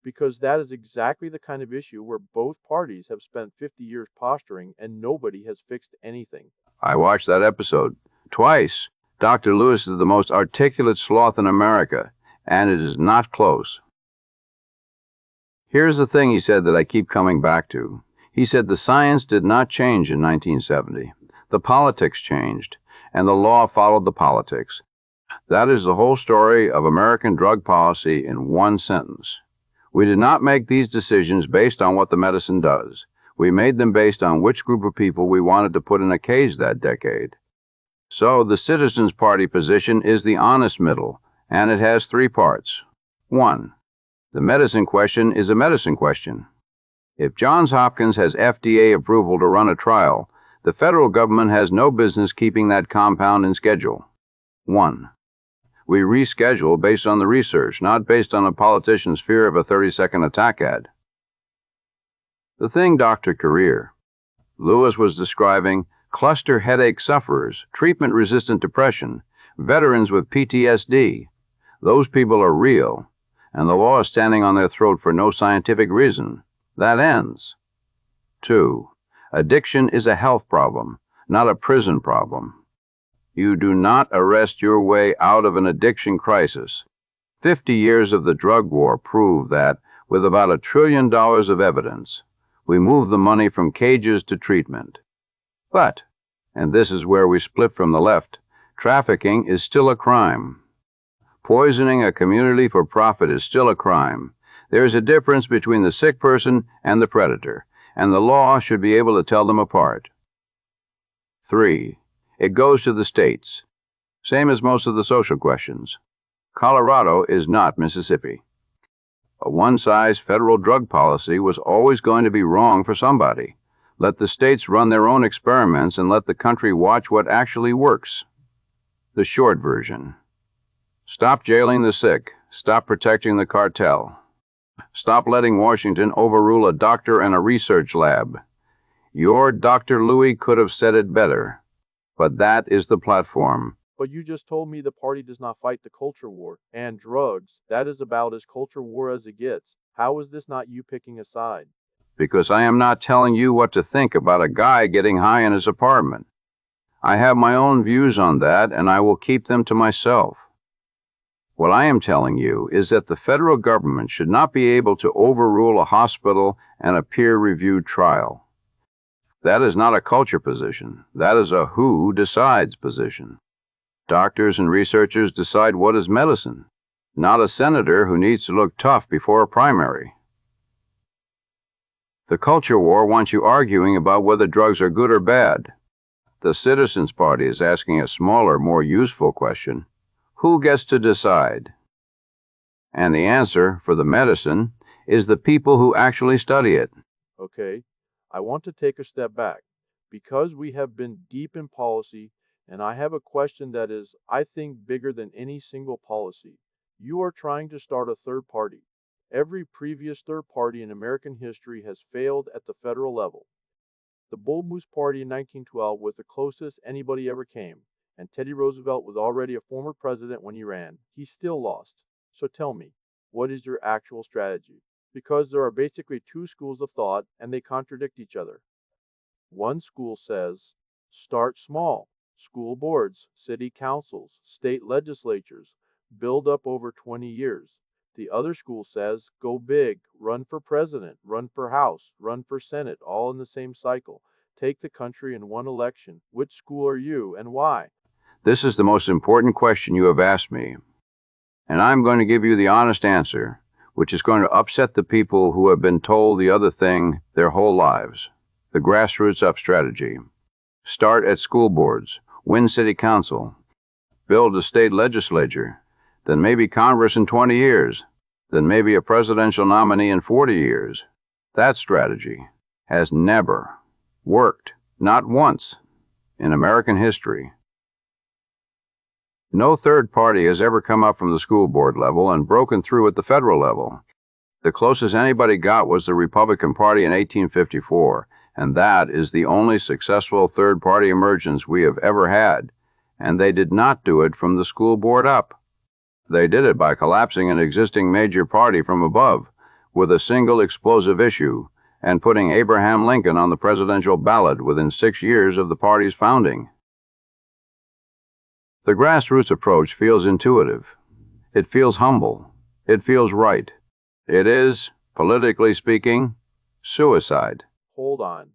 Because that is exactly the kind of issue where both parties have spent 50 years posturing and nobody has fixed anything. I watched that episode twice. Dr. Lewis is the most articulate sloth in America, and it is not close. Here's the thing he said that I keep coming back to. He said the science did not change in 1970. The politics changed, and the law followed the politics. That is the whole story of American drug policy in one sentence. We did not make these decisions based on what the medicine does. We made them based on which group of people we wanted to put in a cage that decade. So the Citizens Party position is the honest middle, and it has 3 parts. 1. The medicine question is a medicine question. If Johns Hopkins has FDA approval to run a trial, the federal government has no business keeping that compound in schedule. 1. We reschedule based on the research, not based on a politician's fear of a 30-second attack ad. The thing, Dr. Career. Lewis was describing cluster headache sufferers, treatment-resistant depression, veterans with PTSD. Those people are real, and the law is standing on their throat for no scientific reason. That ends. 2. Addiction is a health problem, not a prison problem. You do not arrest your way out of an addiction crisis. 50 years of the drug war prove that, with about $1 trillion of evidence, we move the money from cages to treatment. But, and this is where we split from the left, trafficking is still a crime. Poisoning a community for profit is still a crime. There is a difference between the sick person and the predator, and the law should be able to tell them apart. 3. It goes to the states. Same as most of the social questions. Colorado is not Mississippi. A one-size federal drug policy was always going to be wrong for somebody. Let the states run their own experiments and let the country watch what actually works. The short version. Stop jailing the sick. Stop protecting the cartel. Stop letting Washington overrule a doctor and a research lab. Your Dr. Louis could have said it better. But that is the platform. But you just told me the party does not fight the culture war. And drugs, that is about as culture war as it gets. How is this not you picking a side? Because I am not telling you what to think about a guy getting high in his apartment. I have my own views on that, and I will keep them to myself. What I am telling you is that the federal government should not be able to overrule a hospital and a peer-reviewed trial. That is not a culture position. That is a who decides position. Doctors and researchers decide what is medicine, not a senator who needs to look tough before a primary. The culture war wants you arguing about whether drugs are good or bad. The Citizens Party is asking a smaller, more useful question. Who gets to decide? And the answer, for the medicine, is the people who actually study it. Okay, I want to take a step back because we have been deep in policy, and I have a question that is, I think, bigger than any single policy. You are trying to start a third party. Every previous third party in American history has failed at the federal level. The Bull Moose Party in 1912 was the closest anybody ever came, and Teddy Roosevelt was already a former president when he ran. He still lost. So tell me, what is your actual strategy? Because there are basically two schools of thought, and they contradict each other. One school says, start small. School boards, city councils, state legislatures, build up over 20 years. The other school says, go big, run for president, run for House, run for Senate, all in the same cycle. Take the country in one election. Which school are you, and why? This is the most important question you have asked me, and I'm going to give you the honest answer, which is going to upset the people who have been told the other thing their whole lives. The grassroots up strategy. Start at school boards, win city council, build a state legislature, then maybe Congress in 20 years, then maybe a presidential nominee in 40 years. That strategy has never worked, not once, in American history. No third party has ever come up from the school board level and broken through at the federal level. The closest anybody got was the Republican Party in 1854, and that is the only successful third party emergence we have ever had, and they did not do it from the school board up. They did it by collapsing an existing major party from above with a single explosive issue and putting Abraham Lincoln on the presidential ballot within 6 years of the party's founding. The grassroots approach feels intuitive. It feels humble. It feels right. It is, politically speaking, suicide. Hold on.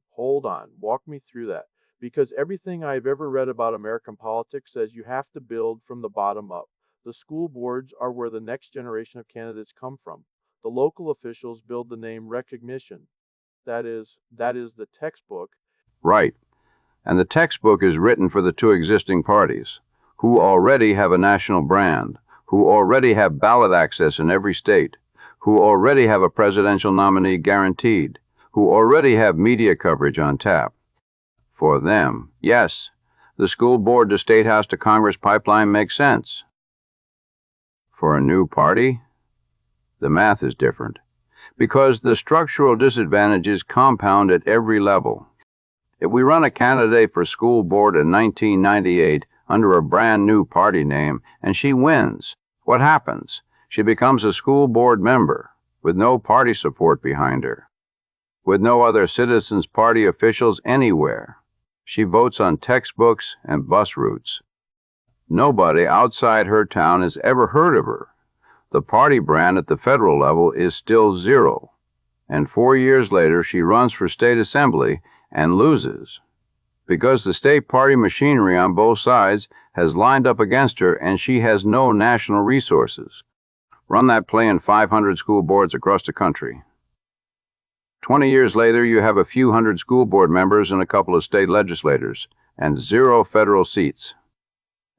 Walk me through that. Because everything I've ever read about American politics says you have to build from the bottom up. The school boards are where the next generation of candidates come from. The local officials build the name recognition. That is the textbook. Right. And the textbook is written for the two existing parties, who already have a national brand, who already have ballot access in every state, who already have a presidential nominee guaranteed, who already have media coverage on tap. For them, yes, the school board to State House to Congress pipeline makes sense. For a new party, the math is different, because the structural disadvantages compound at every level. If we run a candidate for school board in 1998 under a brand new party name and she wins, what happens? She becomes a school board member with no party support behind her, with no other Citizens Party officials anywhere. She votes on textbooks and bus routes. Nobody outside her town has ever heard of her. The party brand at the federal level is still zero. And 4 years later, she runs for state assembly and loses because the state party machinery on both sides has lined up against her and she has no national resources. Run that play in 500 school boards across the country. 20 years later, you have a few hundred school board members and a couple of state legislators, and 0 federal seats.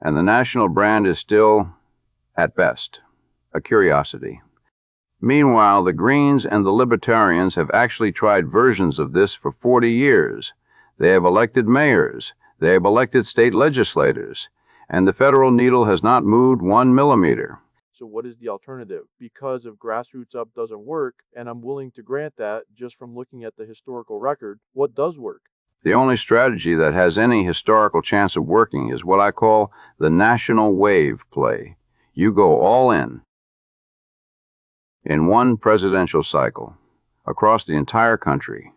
And the national brand is still, at best, a curiosity. Meanwhile, the Greens and the Libertarians have actually tried versions of this for 40 years. They have elected mayors, they have elected state legislators, and the federal needle has not moved 1 millimeter. So what is the alternative? Because if grassroots up doesn't work, and I'm willing to grant that just from looking at the historical record, what does work? The only strategy that has any historical chance of working is what I call the national wave play. You go all in one presidential cycle, across the entire country,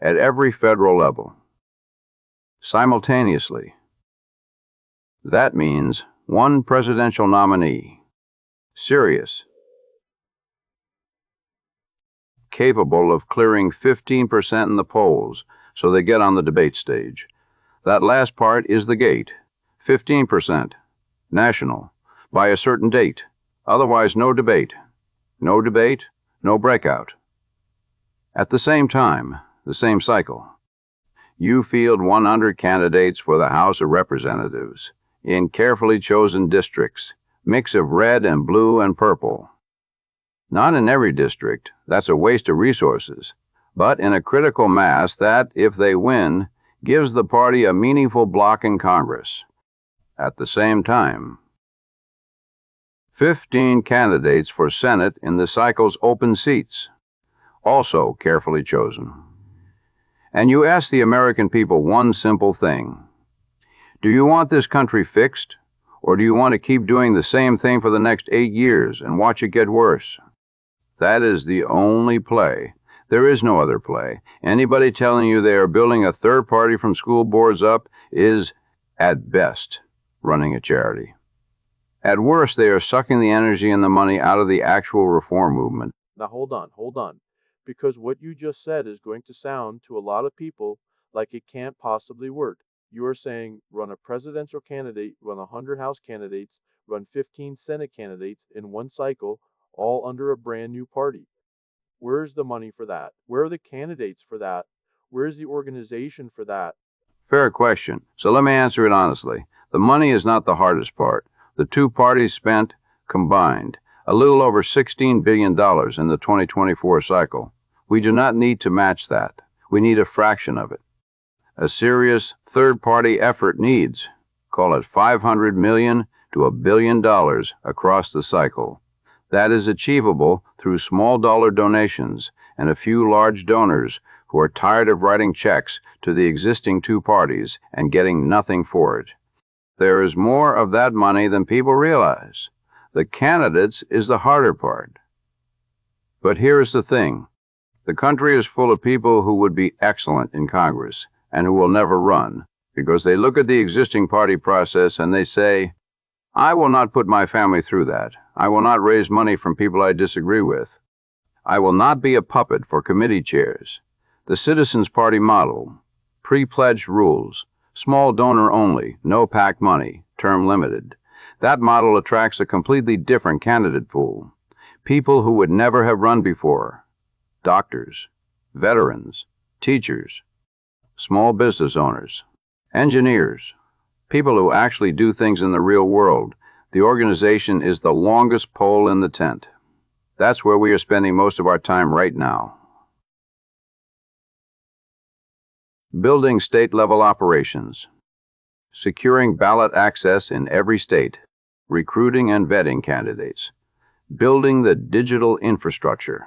at every federal level, simultaneously. That means one presidential nominee, serious, capable of clearing 15% in the polls so they get on the debate stage. That last part is the gate. 15%, national, by a certain date. Otherwise, no debate. No debate, no breakout. At the same time, the same cycle, you field 100 candidates for the House of Representatives in carefully chosen districts, mix of red and blue and purple. Not in every district, that's a waste of resources, but in a critical mass that, if they win, gives the party a meaningful bloc in Congress. At the same time, 15 candidates for Senate in the cycle's open seats, also carefully chosen. And you ask the American people one simple thing. Do you want this country fixed, or do you want to keep doing the same thing for the next 8 years and watch it get worse? That is the only play. There is no other play. Anybody telling you they are building a third party from school boards up is, at best, running a charity. At worst, they are sucking the energy and the money out of the actual reform movement. Now hold on. Because what you just said is going to sound to a lot of people like it can't possibly work. You are saying run a presidential candidate, run 100 House candidates, run 15 Senate candidates in one cycle, all under a brand new party. Where's the money for that? Where are the candidates for that? Where's the organization for that? Fair question. So let me answer it honestly. The money is not the hardest part. The two parties spent, combined, a little over $16 billion in the 2024 cycle. We do not need to match that. We need a fraction of it. A serious third-party effort needs, call it $500 million to $1 billion across the cycle. That is achievable through small dollar donations and a few large donors who are tired of writing checks to the existing two parties and getting nothing for it. There is more of that money than people realize. The candidates is the harder part. But here is the thing. The country is full of people who would be excellent in Congress and who will never run because they look at the existing party process and they say, I will not put my family through that. I will not raise money from people I disagree with. I will not be a puppet for committee chairs. The Citizens Party model, pre-pledged rules, small donor only, no PAC money, term limited. That model attracts a completely different candidate pool. People who would never have run before. Doctors, veterans, teachers, small business owners, engineers, people who actually do things in the real world. The organization is the longest pole in the tent. That's where we are spending most of our time right now. Building state-level operations. Securing ballot access in every state. Recruiting and vetting candidates. Building the digital infrastructure.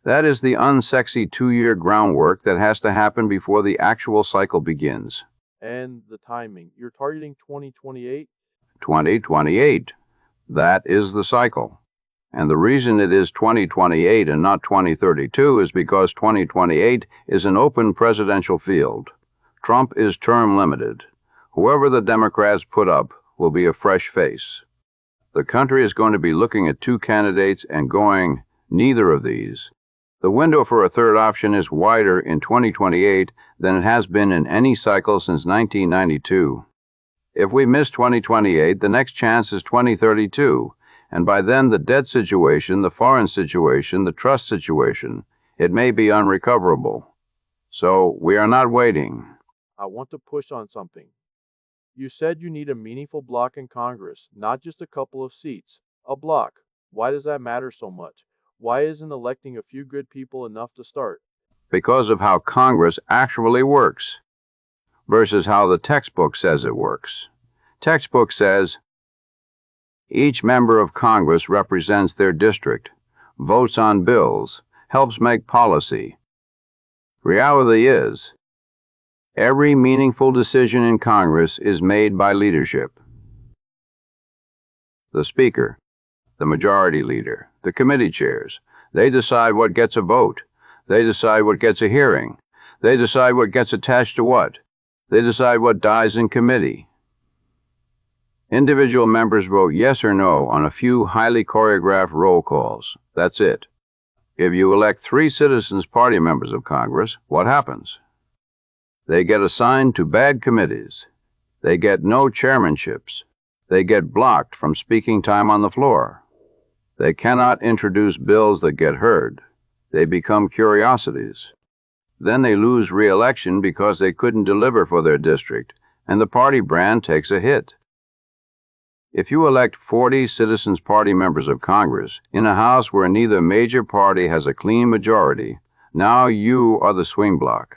That is the unsexy 2-year groundwork that has to happen before the actual cycle begins. And the timing. You're targeting 2028? 2028. That is the cycle. And the reason it is 2028 and not 2032 is because 2028 is an open presidential field. Trump is term limited. Whoever the Democrats put up will be a fresh face. The country is going to be looking at two candidates and going, neither of these. The window for a third option is wider in 2028 than it has been in any cycle since 1992. If we miss 2028, the next chance is 2032, and by then the debt situation, the foreign situation, the trust situation, it may be unrecoverable. So we are not waiting. I want to push on something. You said you need a meaningful bloc in Congress, not just a couple of seats. A bloc. Why does that matter so much? Why isn't electing a few good people enough to start? Because of how Congress actually works, versus how the textbook says it works. Textbook says, each member of Congress represents their district, votes on bills, helps make policy. Reality is, every meaningful decision in Congress is made by leadership. The Speaker, the Majority Leader, the committee chairs, they decide what gets a vote. They decide what gets a hearing. They decide what gets attached to what. They decide what dies in committee. Individual members vote yes or no on a few highly choreographed roll calls. That's it. If you elect 3 Citizens Party members of Congress, what happens? They get assigned to bad committees. They get no chairmanships. They get blocked from speaking time on the floor. They cannot introduce bills that get heard They become curiosities. Then they lose re-election because they couldn't deliver for their district, and the party brand takes a hit. If you elect 40 Citizens Party members of Congress in a House where neither major party has a clean majority, now you are the swing bloc.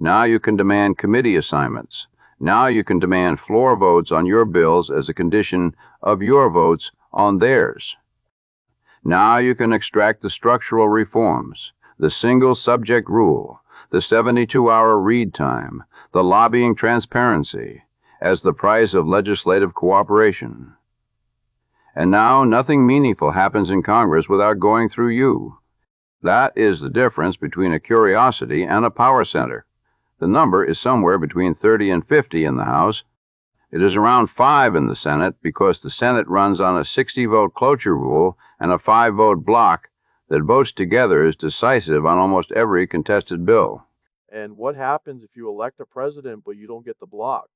Now you can demand committee assignments. Now you can demand floor votes on your bills as a condition of your votes on theirs. Now you can extract the structural reforms, the single subject rule, the 72-hour read time, the lobbying transparency, as the price of legislative cooperation. And now nothing meaningful happens in Congress without going through you. That is the difference between a curiosity and a power center. The number is somewhere between 30 and 50 in the House. It is around 5 in the Senate because the Senate runs on a 60-vote cloture rule and a 5-vote bloc that votes together is decisive on almost every contested bill. And what happens if you elect a president but you don't get the bloc?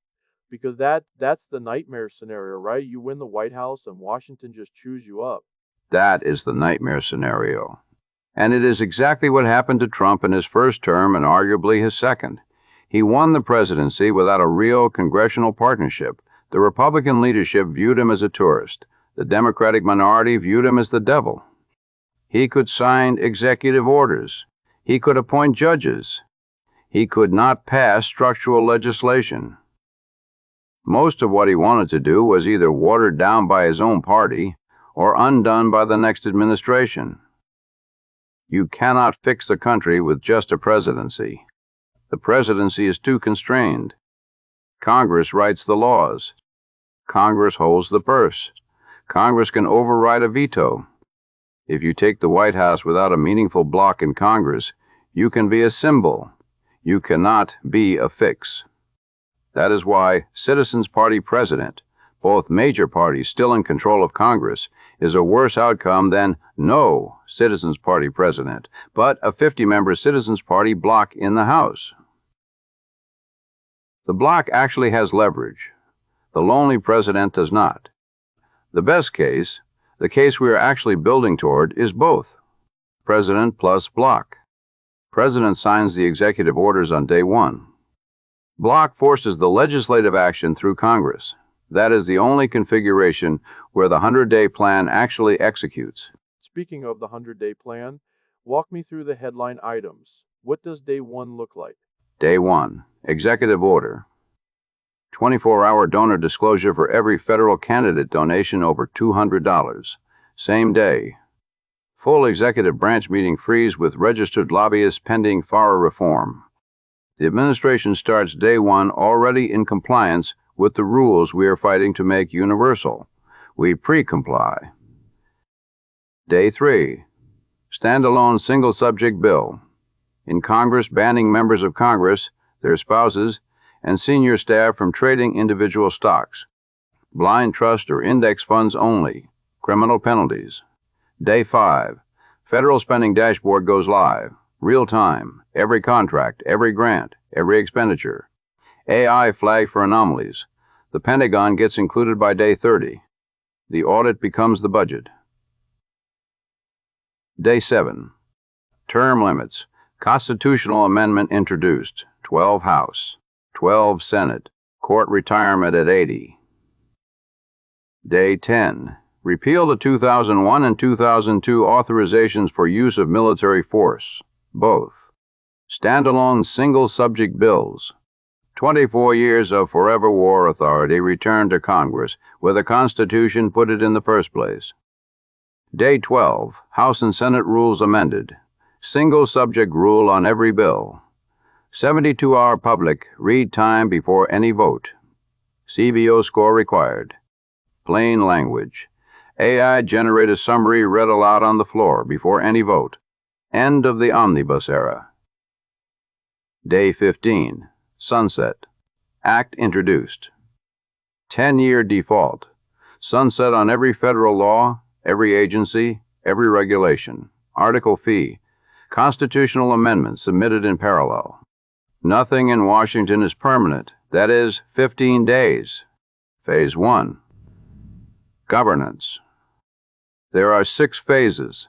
Because that's the nightmare scenario, right? You win the White House and Washington just chews you up. That is the nightmare scenario. And it is exactly what happened to Trump in his first term and arguably his second. He won the presidency without a real congressional partnership. The Republican leadership viewed him as a tourist. The Democratic minority viewed him as the devil. He could sign executive orders. He could appoint judges. He could not pass structural legislation. Most of what he wanted to do was either watered down by his own party or undone by the next administration. You cannot fix the country with just a presidency. The presidency is too constrained. Congress writes the laws. Congress holds the purse. Congress can override a veto. If you take the White House without a meaningful bloc in Congress, you can be a symbol. You cannot be a fix. That is why Citizens Party president, both major parties still in control of Congress, is a worse outcome than no Citizens Party president, but a 50-member Citizens Party bloc in the House. The bloc actually has leverage. The lonely president does not. The best case, the case we are actually building toward, is both. President plus bloc. President signs the executive orders on day one. Bloc forces the legislative action through Congress. That is the only configuration where the 100-day plan actually executes. Speaking of the 100-day plan, walk me through the headline items. What does day one look like? Day 1. Executive order. 24-hour donor disclosure for every federal candidate donation over $200. Same day. Full executive branch meeting freeze with registered lobbyists pending FARA reform. The administration starts day 1 already in compliance with the rules we are fighting to make universal. We pre-comply. Day 3. Standalone single-subject bill. In Congress banning members of Congress, their spouses, and senior staff from trading individual stocks. Blind trust or index funds only. Criminal penalties. Day 5. Federal spending dashboard goes live. Real time. Every contract, every grant, every expenditure. AI flag for anomalies. The Pentagon gets included by day 30. The audit becomes the budget. Day 7. Term limits. Constitutional amendment introduced. 12 House. 12 Senate. Court retirement at 80. Day 10. Repeal the 2001 and 2002 authorizations for use of military force. Both. Standalone single-subject bills. 24 years of forever war authority returned to Congress, where the Constitution put it in the first place. Day 12. House and Senate rules amended. Single-subject rule on every bill. 72-hour public read time before any vote. CBO score required. Plain language. AI generate a summary read aloud on the floor before any vote. End of the omnibus era. Day 15. Sunset. Act introduced. 10-year default. Sunset on every federal law, every agency, every regulation. Article fee. Constitutional amendments submitted in parallel. Nothing in Washington is permanent. That is, 15 days. Phase 1. Governance. There are 6 phases.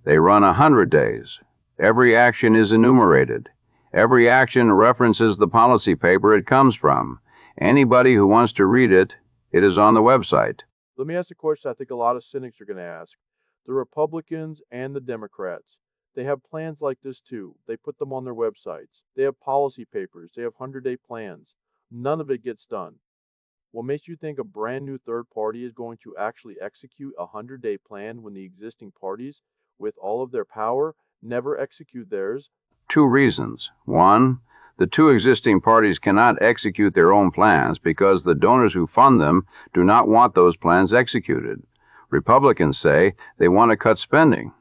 They run 100 days. Every action is enumerated. Every action references the policy paper it comes from. Anybody who wants to read it, it is on the website. Let me ask a question I think a lot of cynics are going to ask. The Republicans and the Democrats, they have plans like this too. They put them on their websites. They have policy papers. They have 100-day plans. None of it gets done. What makes you think a brand new third party is going to actually execute a 100-day plan when the existing parties, with all of their power, never execute theirs? Two reasons. One, the two existing parties cannot execute their own plans because the donors who fund them do not want those plans executed. Republicans say they want to cut spending.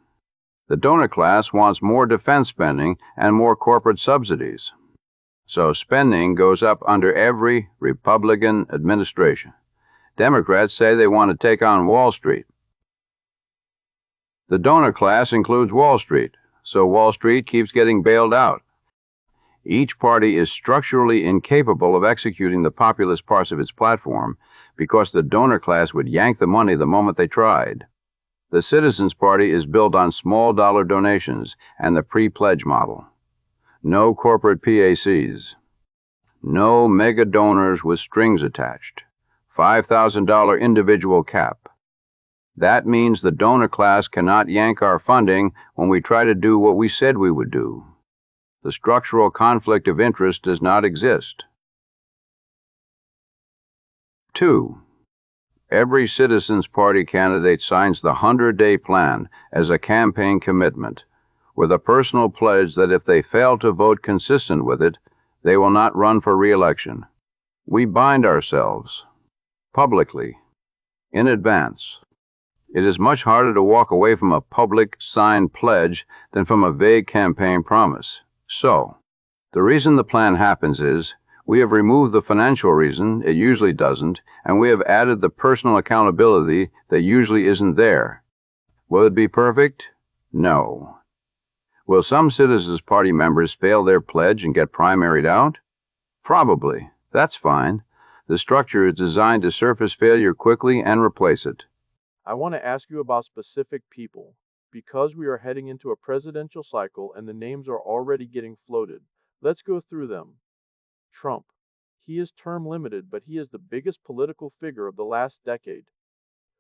The donor class wants more defense spending and more corporate subsidies. So spending goes up under every Republican administration. Democrats say they want to take on Wall Street. The donor class includes Wall Street, so Wall Street keeps getting bailed out. Each party is structurally incapable of executing the populist parts of its platform because the donor class would yank the money the moment they tried. The Citizens Party is built on small dollar donations and the pre-pledge model. No corporate PACs. No mega donors with strings attached. $5,000 individual cap. That means the donor class cannot yank our funding when we try to do what we said we would do. The structural conflict of interest does not exist. 2. Every Citizens Party candidate signs the 100-day plan as a campaign commitment, with a personal pledge that if they fail to vote consistent with it, they will not run for re-election. We bind ourselves, publicly, in advance. It is much harder to walk away from a public signed pledge than from a vague campaign promise. So, the reason the plan happens is we have removed the financial reason, it usually doesn't, and we have added the personal accountability that usually isn't there. Will it be perfect? No. Will some Citizens Party members fail their pledge and get primaried out? Probably. That's fine. The structure is designed to surface failure quickly and replace it. I want to ask you about specific people. Because we are heading into a presidential cycle and the names are already getting floated, let's go through them. Trump. He is term limited, but he is the biggest political figure of the last decade.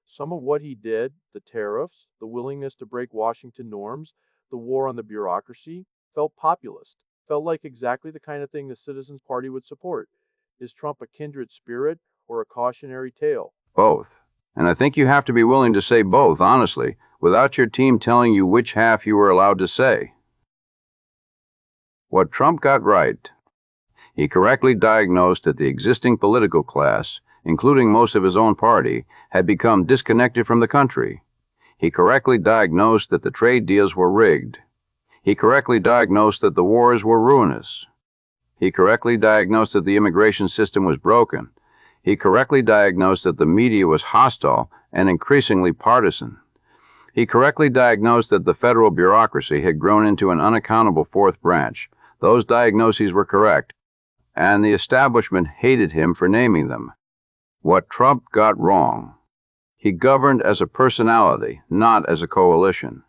Some of what he did, the tariffs, the willingness to break Washington norms, the war on the bureaucracy, felt populist, felt like exactly the kind of thing the Citizens Party would support. Is Trump a kindred spirit or a cautionary tale? Both. And I think you have to be willing to say both, honestly, without your team telling you which half you were allowed to say. What Trump got right. He correctly diagnosed that the existing political class, including most of his own party, had become disconnected from the country. He correctly diagnosed that the trade deals were rigged. He correctly diagnosed that the wars were ruinous. He correctly diagnosed that the immigration system was broken. He correctly diagnosed that the media was hostile and increasingly partisan. He correctly diagnosed that the federal bureaucracy had grown into an unaccountable fourth branch. Those diagnoses were correct, and the establishment hated him for naming them. What Trump got wrong. He governed as a personality, not as a coalition.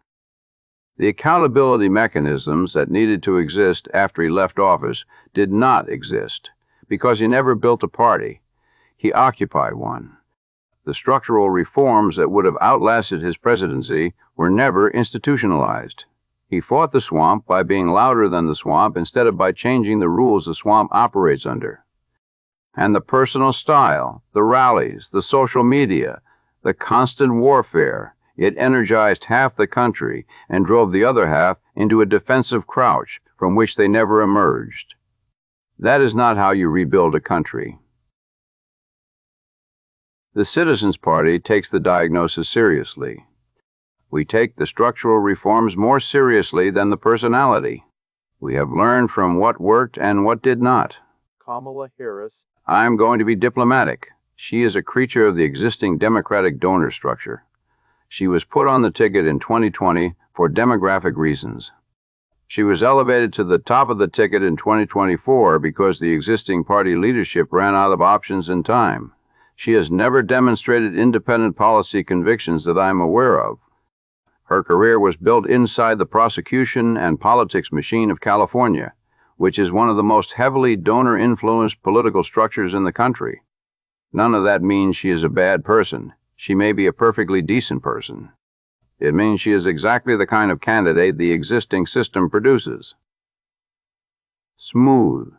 The accountability mechanisms that needed to exist after he left office did not exist, because he never built a party. He occupied one. The structural reforms that would have outlasted his presidency were never institutionalized. He fought the swamp by being louder than the swamp instead of by changing the rules the swamp operates under. And the personal style, the rallies, the social media, the constant warfare, it energized half the country and drove the other half into a defensive crouch from which they never emerged. That is not how you rebuild a country. The Citizens Party takes the diagnosis seriously. We take the structural reforms more seriously than the personality. We have learned from what worked and what did not. Kamala Harris. I'm going to be diplomatic. She is a creature of the existing Democratic donor structure. She was put on the ticket in 2020 for demographic reasons. She was elevated to the top of the ticket in 2024 because the existing party leadership ran out of options and time. She has never demonstrated independent policy convictions that I'm aware of. Her career was built inside the prosecution and politics machine of California, which is one of the most heavily donor-influenced political structures in the country. None of that means she is a bad person. She may be a perfectly decent person. It means she is exactly the kind of candidate the existing system produces. Smooth,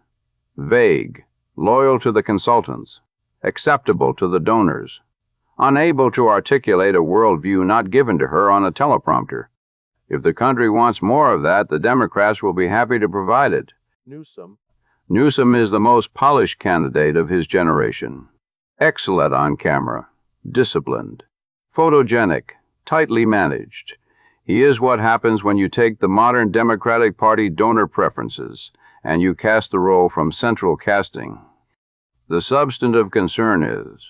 vague, loyal to the consultants, acceptable to the donors, unable to articulate a worldview not given to her on a teleprompter. If the country wants more of that, the Democrats will be happy to provide it. Newsom is the most polished candidate of his generation. Excellent on camera, disciplined, photogenic, tightly managed. He is what happens when you take the modern Democratic Party donor preferences and you cast the role from central casting. The substantive concern is,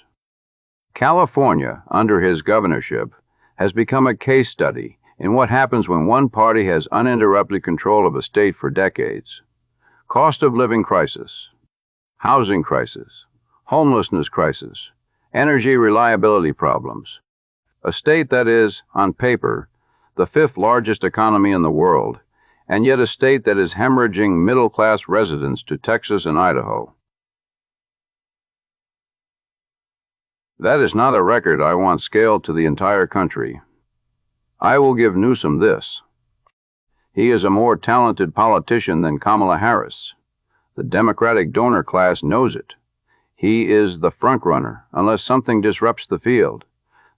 California, under his governorship, has become a case study in what happens when one party has uninterrupted control of a state for decades. Cost of living crisis, housing crisis, homelessness crisis, energy reliability problems. A state that is, on paper, the fifth largest economy in the world, and yet a state that is hemorrhaging middle-class residents to Texas and Idaho. That is not a record I want scaled to the entire country. I will give Newsom this. He is a more talented politician than Kamala Harris. The Democratic donor class knows it. He is the frontrunner unless something disrupts the field.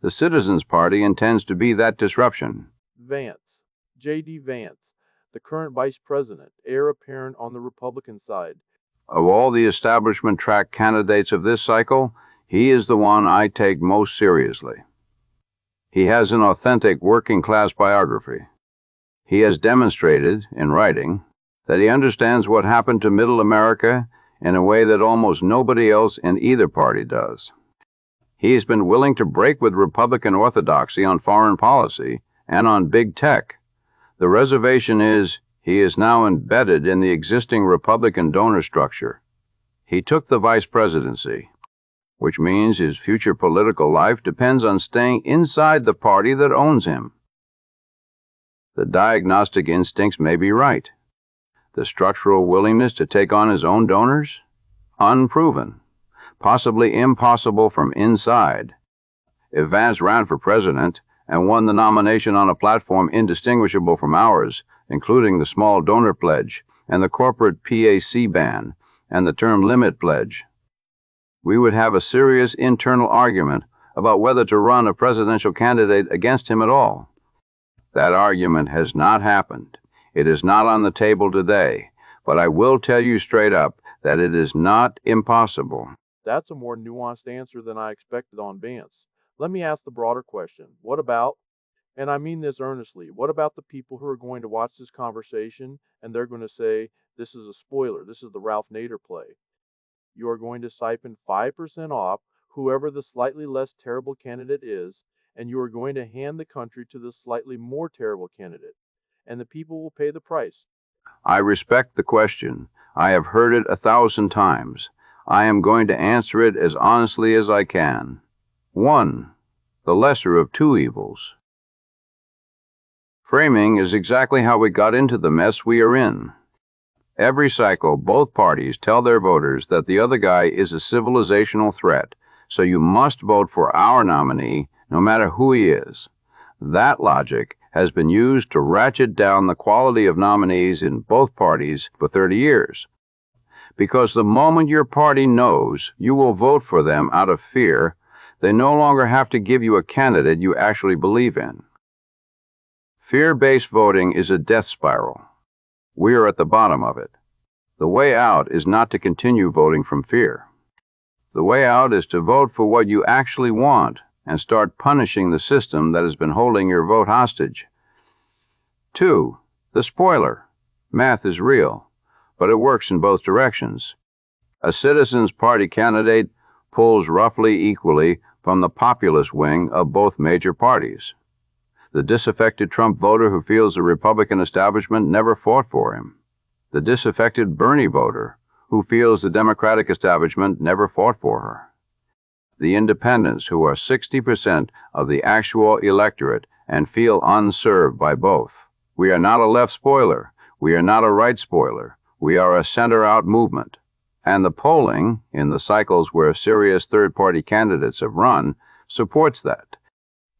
The Citizens Party intends to be that disruption. Vance, J.D. Vance, the current vice president, heir apparent on the Republican side. Of all the establishment track candidates of this cycle, he is the one I take most seriously. He has an authentic working-class biography. He has demonstrated, in writing, that he understands what happened to Middle America in a way that almost nobody else in either party does. He has been willing to break with Republican orthodoxy on foreign policy and on big tech. The reservation is, he is now embedded in the existing Republican donor structure. He took the vice presidency, which means his future political life depends on staying inside the party that owns him. The diagnostic instincts may be right. The structural willingness to take on his own donors? Unproven. Possibly impossible from inside. If Vance ran for president and won the nomination on a platform indistinguishable from ours, including the small donor pledge and the corporate PAC ban and the term limit pledge, we would have a serious internal argument about whether to run a presidential candidate against him at all. That argument has not happened. It is not on the table today, but I will tell you straight up that it is not impossible. That's a more nuanced answer than I expected on Vance. Let me ask the broader question. What about, and I mean this earnestly, what about the people who are going to watch this conversation and they're going to say, this is a spoiler, this is the Ralph Nader play. You are going to siphon 5% off whoever the slightly less terrible candidate is, and you are going to hand the country to the slightly more terrible candidate, and the people will pay the price. I respect the question. I have heard it 1,000 times. I am going to answer it as honestly as I can. 1. The lesser of two evils. Framing is exactly how we got into the mess we are in. Every cycle, both parties tell their voters that the other guy is a civilizational threat, so you must vote for our nominee, no matter who he is. That logic has been used to ratchet down the quality of nominees in both parties for 30 years. Because the moment your party knows you will vote for them out of fear, they no longer have to give you a candidate you actually believe in. Fear-based voting is a death spiral. We are at the bottom of it. The way out is not to continue voting from fear. The way out is to vote for what you actually want and start punishing the system that has been holding your vote hostage. 2. The spoiler. Math is real, but it works in both directions. A Citizens Party candidate pulls roughly equally from the populist wing of both major parties. The disaffected Trump voter who feels the Republican establishment never fought for him. The disaffected Bernie voter who feels the Democratic establishment never fought for her. the independents who are 60% of the actual electorate and feel unserved by both. We are not a left spoiler. We are not a right spoiler. We are a center-out movement. And the polling, in the cycles where serious third-party candidates have run, supports that.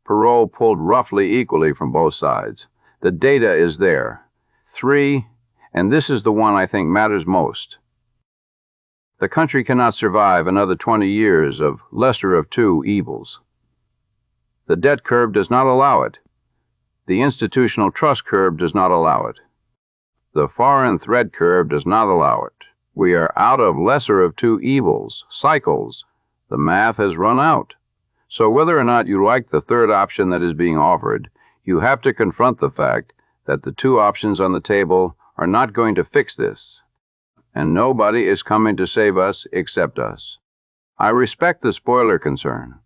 Parole pulled roughly equally from both sides. The data is there. 3, and this is the one I think matters most. The country cannot survive another 20 years of lesser of two evils. The debt curve does not allow it. The institutional trust curve does not allow it. The foreign threat curve does not allow it. We are out of lesser of two evils, cycles. The math has run out. So whether or not you like the third option that is being offered, you have to confront the fact that the two options on the table are not going to fix this. And nobody is coming to save us except us. I respect the spoiler concern.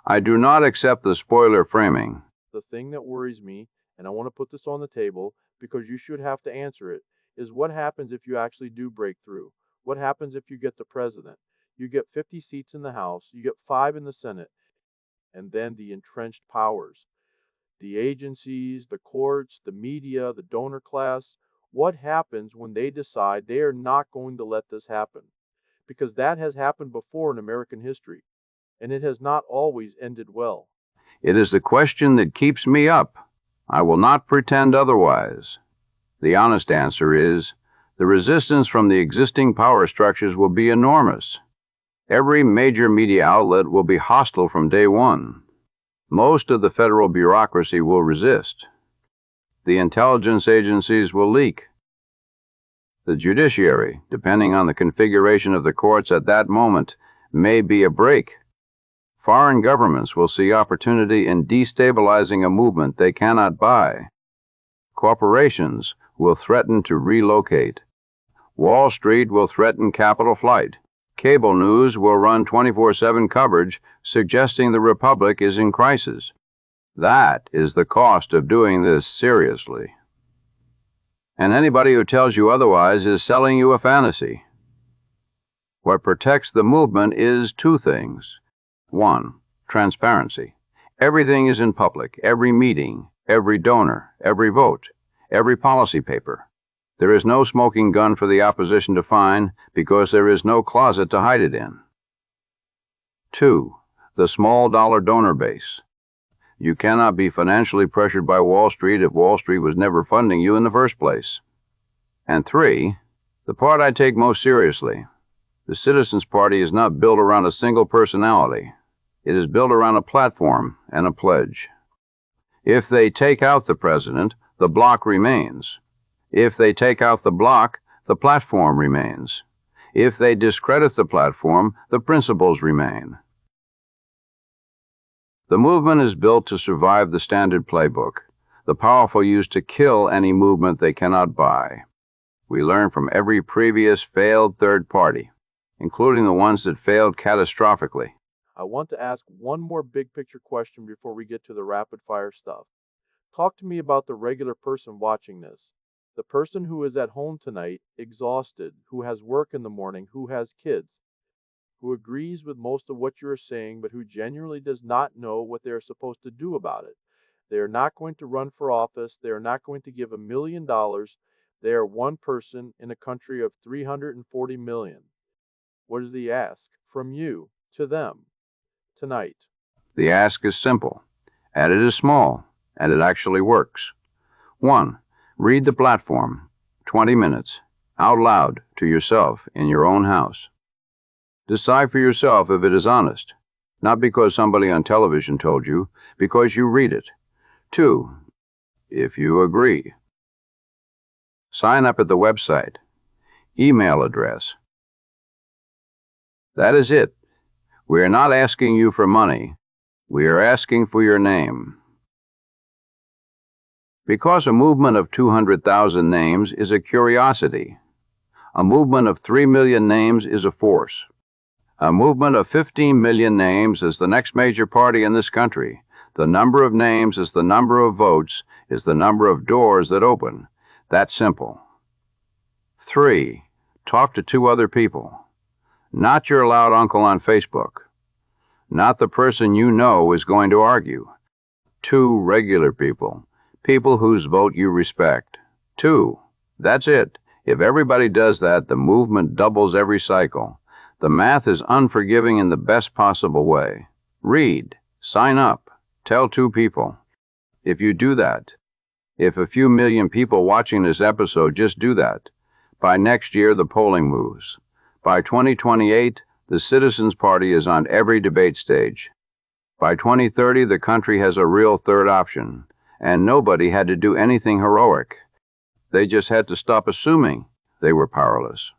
I do not accept the spoiler framing. The thing that worries me, and I want to put this on the table because you should have to answer it, is what happens if you actually do break through? What happens if you get the president? You get 50 seats in the House, you get 5 in the Senate, and then the entrenched powers. The agencies, the courts, the media, the donor class. What happens when they decide they are not going to let this happen? Because that has happened before in American history, and it has not always ended well. It is the question that keeps me up. I will not pretend otherwise. The honest answer is, the resistance from the existing power structures will be enormous. Every major media outlet will be hostile from day one. Most of the federal bureaucracy will resist. The intelligence agencies will leak. The judiciary, depending on the configuration of the courts at that moment, may be a break. Foreign governments will see opportunity in destabilizing a movement they cannot buy. Corporations will threaten to relocate. Wall Street will threaten capital flight. Cable news will run 24/7 coverage suggesting the Republic is in crisis. That is the cost of doing this seriously. And anybody who tells you otherwise is selling you a fantasy. What protects the movement is 2 things. 1, transparency. Everything is in public, every meeting, every donor, every vote, every policy paper. There is no smoking gun for the opposition to find because there is no closet to hide it in. 2, the small dollar donor base. You cannot be financially pressured by Wall Street if Wall Street was never funding you in the first place. And 3, the part I take most seriously. The Citizens Party is not built around a single personality. It is built around a platform and a pledge. If they take out the president, the bloc remains. If they take out the bloc, the platform remains. If they discredit the platform, the principles remain. The movement is built to survive the standard playbook. The powerful use to kill any movement they cannot buy. We learn from every previous failed third party, including the ones that failed catastrophically. I want to ask one more big picture question before we get to the rapid fire stuff. Talk to me about the regular person watching this. The person who is at home tonight, exhausted, who has work in the morning, who has kids, who agrees with most of what you're saying, but who genuinely does not know what they're supposed to do about it. They are not going to run for office. They are not going to give $1 million. They are one person in a country of 340 million. What is the ask from you to them tonight? The ask is simple, and it is small, and it actually works. 1, read the platform, 20 minutes, out loud to yourself in your own house. Decide for yourself if it is honest, not because somebody on television told you, because you read it. 2, if you agree. Sign up at the website. Email address. That is it. We are not asking you for money. We are asking for your name. Because a movement of 200,000 names is a curiosity. A movement of 3 million names is a force. A movement of 15 million names is the next major party in this country. The number of names is the number of votes, is the number of doors that open. That's simple. 3, talk to 2 other people. Not your loud uncle on Facebook. Not the person you know is going to argue. 2 regular people. People whose vote you respect. 2. That's it. If everybody does that, the movement doubles every cycle. The math is unforgiving in the best possible way. Read. Sign up. Tell 2 people. If you do that, if a few million people watching this episode just do that, by next year the polling moves. By 2028, the Citizens Party is on every debate stage. By 2030, the country has a real third option, and nobody had to do anything heroic. They just had to stop assuming they were powerless.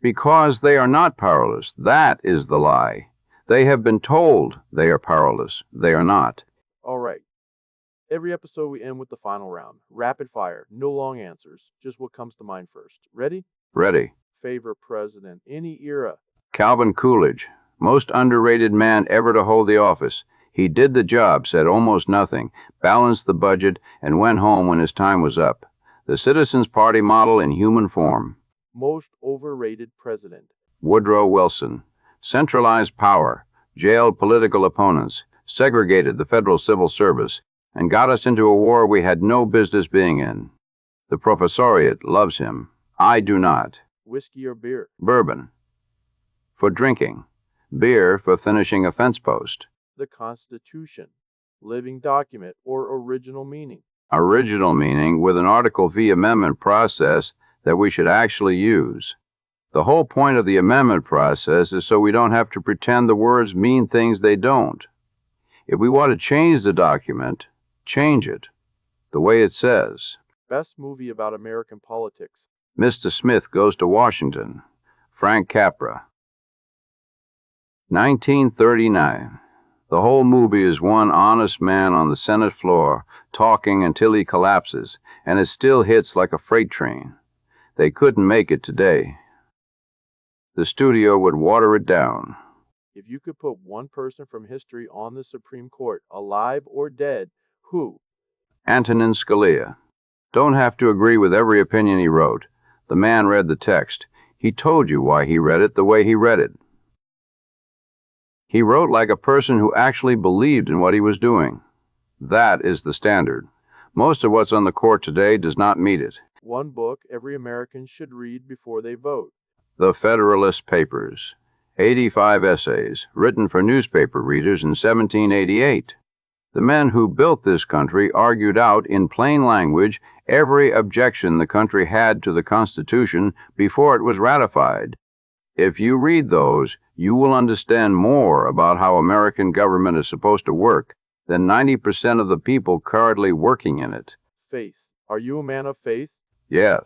Because they are not powerless, that is the lie. They have been told they are powerless. They are not. All right. Every episode we end with the final round. Rapid fire. No long answers. Just what comes to mind first. Ready? Ready. Favorite president. Any era. Calvin Coolidge. Most underrated man ever to hold the office. He did the job, said almost nothing, balanced the budget, and went home when his time was up. The Citizens Party model in human form. Most overrated president. Woodrow Wilson. Centralized power, jailed political opponents, segregated the federal civil service, and got us into a war we had no business being in. The professoriate loves him. I do not. Whiskey or beer? Bourbon. For drinking. Beer for finishing a fence post. The Constitution. Living document or original meaning? Original meaning with an Article V amendment process that we should actually use. The whole point of the amendment process is so we don't have to pretend the words mean things they don't. If we want to change the document, change it the way it says. Best movie about American politics? Mr. Smith Goes to Washington. Frank Capra. 1939. The whole movie is one honest man on the Senate floor, talking until he collapses, and it still hits like a freight train. They couldn't make it today. The studio would water it down. If you could put one person from history on the Supreme Court, alive or dead, who? Antonin Scalia. Don't have to agree with every opinion he wrote. The man read the text. He told you why he read it the way he read it. He wrote like a person who actually believed in what he was doing. That is the standard. Most of what's on the court today does not meet it. One book every American should read before they vote. The Federalist Papers. 85 essays, written for newspaper readers in 1788. The men who built this country argued out in plain language every objection the country had to the Constitution before it was ratified. If you read those, you will understand more about how American government is supposed to work than 90% of the people currently working in it. Faith. Are you a man of faith? Yes,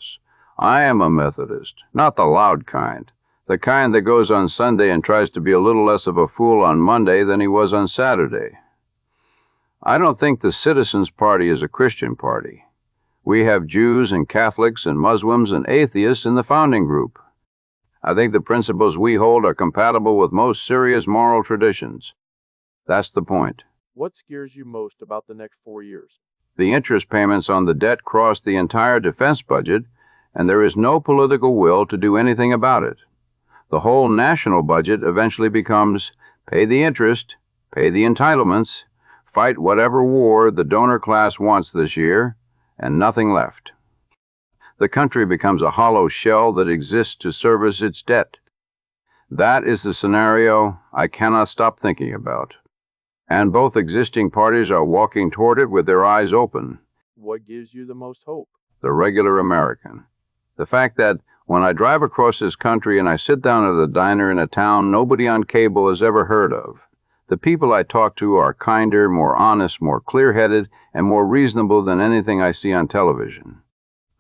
I am a Methodist, not the loud kind. The kind that goes on Sunday and tries to be a little less of a fool on Monday than he was on Saturday. I don't think the Citizens Party is a Christian party. We have Jews and Catholics and Muslims and atheists in the founding group. I think the principles we hold are compatible with most serious moral traditions. That's the point. What scares you most about the next 4 years? The interest payments on the debt cross the entire defense budget, and there is no political will to do anything about it. The whole national budget eventually becomes pay the interest, pay the entitlements, fight whatever war the donor class wants this year, and nothing left. The country becomes a hollow shell that exists to service its debt. That is the scenario I cannot stop thinking about. And both existing parties are walking toward it with their eyes open. What gives you the most hope? The regular American. The fact that when I drive across this country and I sit down at a diner in a town nobody on cable has ever heard of, the people I talk to are kinder, more honest, more clear-headed, and more reasonable than anything I see on television.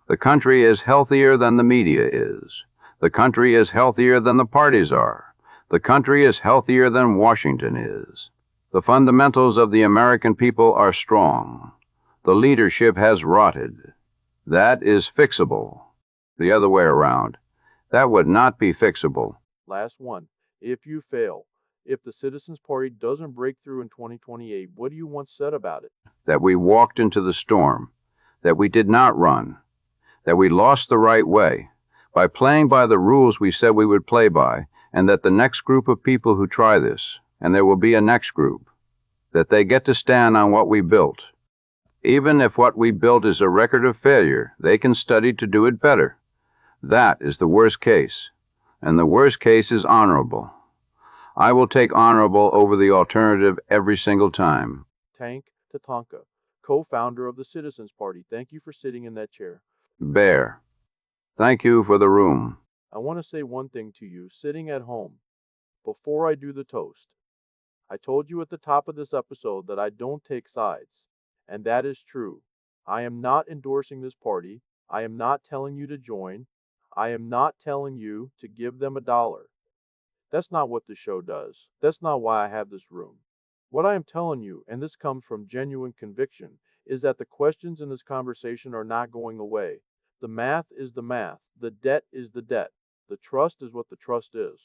The country is healthier than the media is. The country is healthier than the parties are. The country is healthier than Washington is. The fundamentals of the American people are strong. The leadership has rotted. That is fixable. The other way around. That would not be fixable. Last one. If you fail, if the Citizens Party doesn't break through in 2028, what do you want said about it? That we walked into the storm. That we did not run. That we lost the right way. By playing by the rules we said we would play by, and that the next group of people who try this, and there will be a next group, that they get to stand on what we built. Even if what we built is a record of failure, they can study to do it better. That is the worst case, and the worst case is honorable. I will take honorable over the alternative every single time. Tank Tatanka, co-founder of the Citizens Party. Thank you for sitting in that chair. Bear, thank you for the room. I want to say one thing to you, sitting at home. Before I do the toast, I told you at the top of this episode that I don't take sides, and that is true. I am not endorsing this party. I am not telling you to join. I am not telling you to give them $1. That's not what the show does. That's not why I have this room. What I am telling you, and this comes from genuine conviction, is that the questions in this conversation are not going away. The math is the math. The debt is the debt. The trust is what the trust is.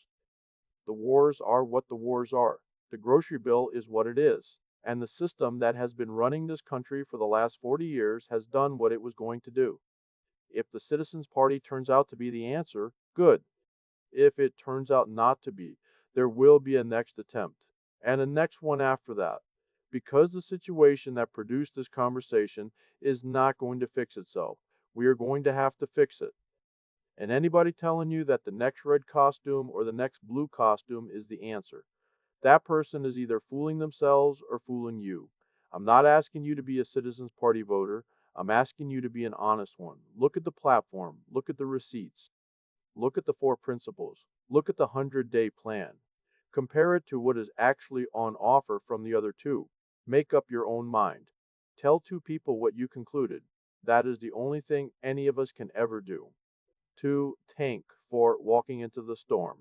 The wars are what the wars are. The grocery bill is what it is. And the system that has been running this country for the last 40 years has done what it was going to do. If the Citizens Party turns out to be the answer, good. If it turns out not to be, there will be a next attempt, and a next one after that, because the situation that produced this conversation is not going to fix itself. We are going to have to fix it. And anybody telling you that the next red costume or the next blue costume is the answer, that person is either fooling themselves or fooling you. I'm not asking you to be a Citizens Party voter. I'm asking you to be an honest one. Look at the platform. Look at the receipts. Look at the 4 principles. Look at the 100-day plan. Compare it to what is actually on offer from the other 2. Make up your own mind. Tell 2 people what you concluded. That is the only thing any of us can ever do. To tank for walking into the storm.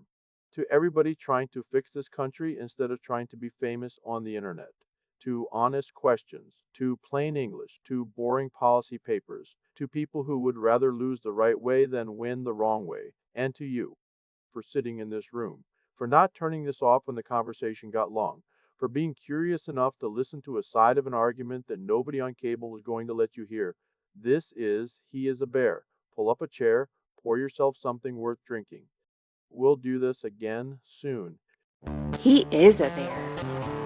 To everybody trying to fix this country instead of trying to be famous on the internet. To honest questions. To plain English. To boring policy papers. To people who would rather lose the right way than win the wrong way. And to you, for sitting in this room, for not turning this off when the conversation got long, for being curious enough to listen to a side of an argument that nobody on cable is going to let you hear. This is He is a Bear. Pull up a chair, pour yourself something worth drinking. We'll do this again soon. He is a bear.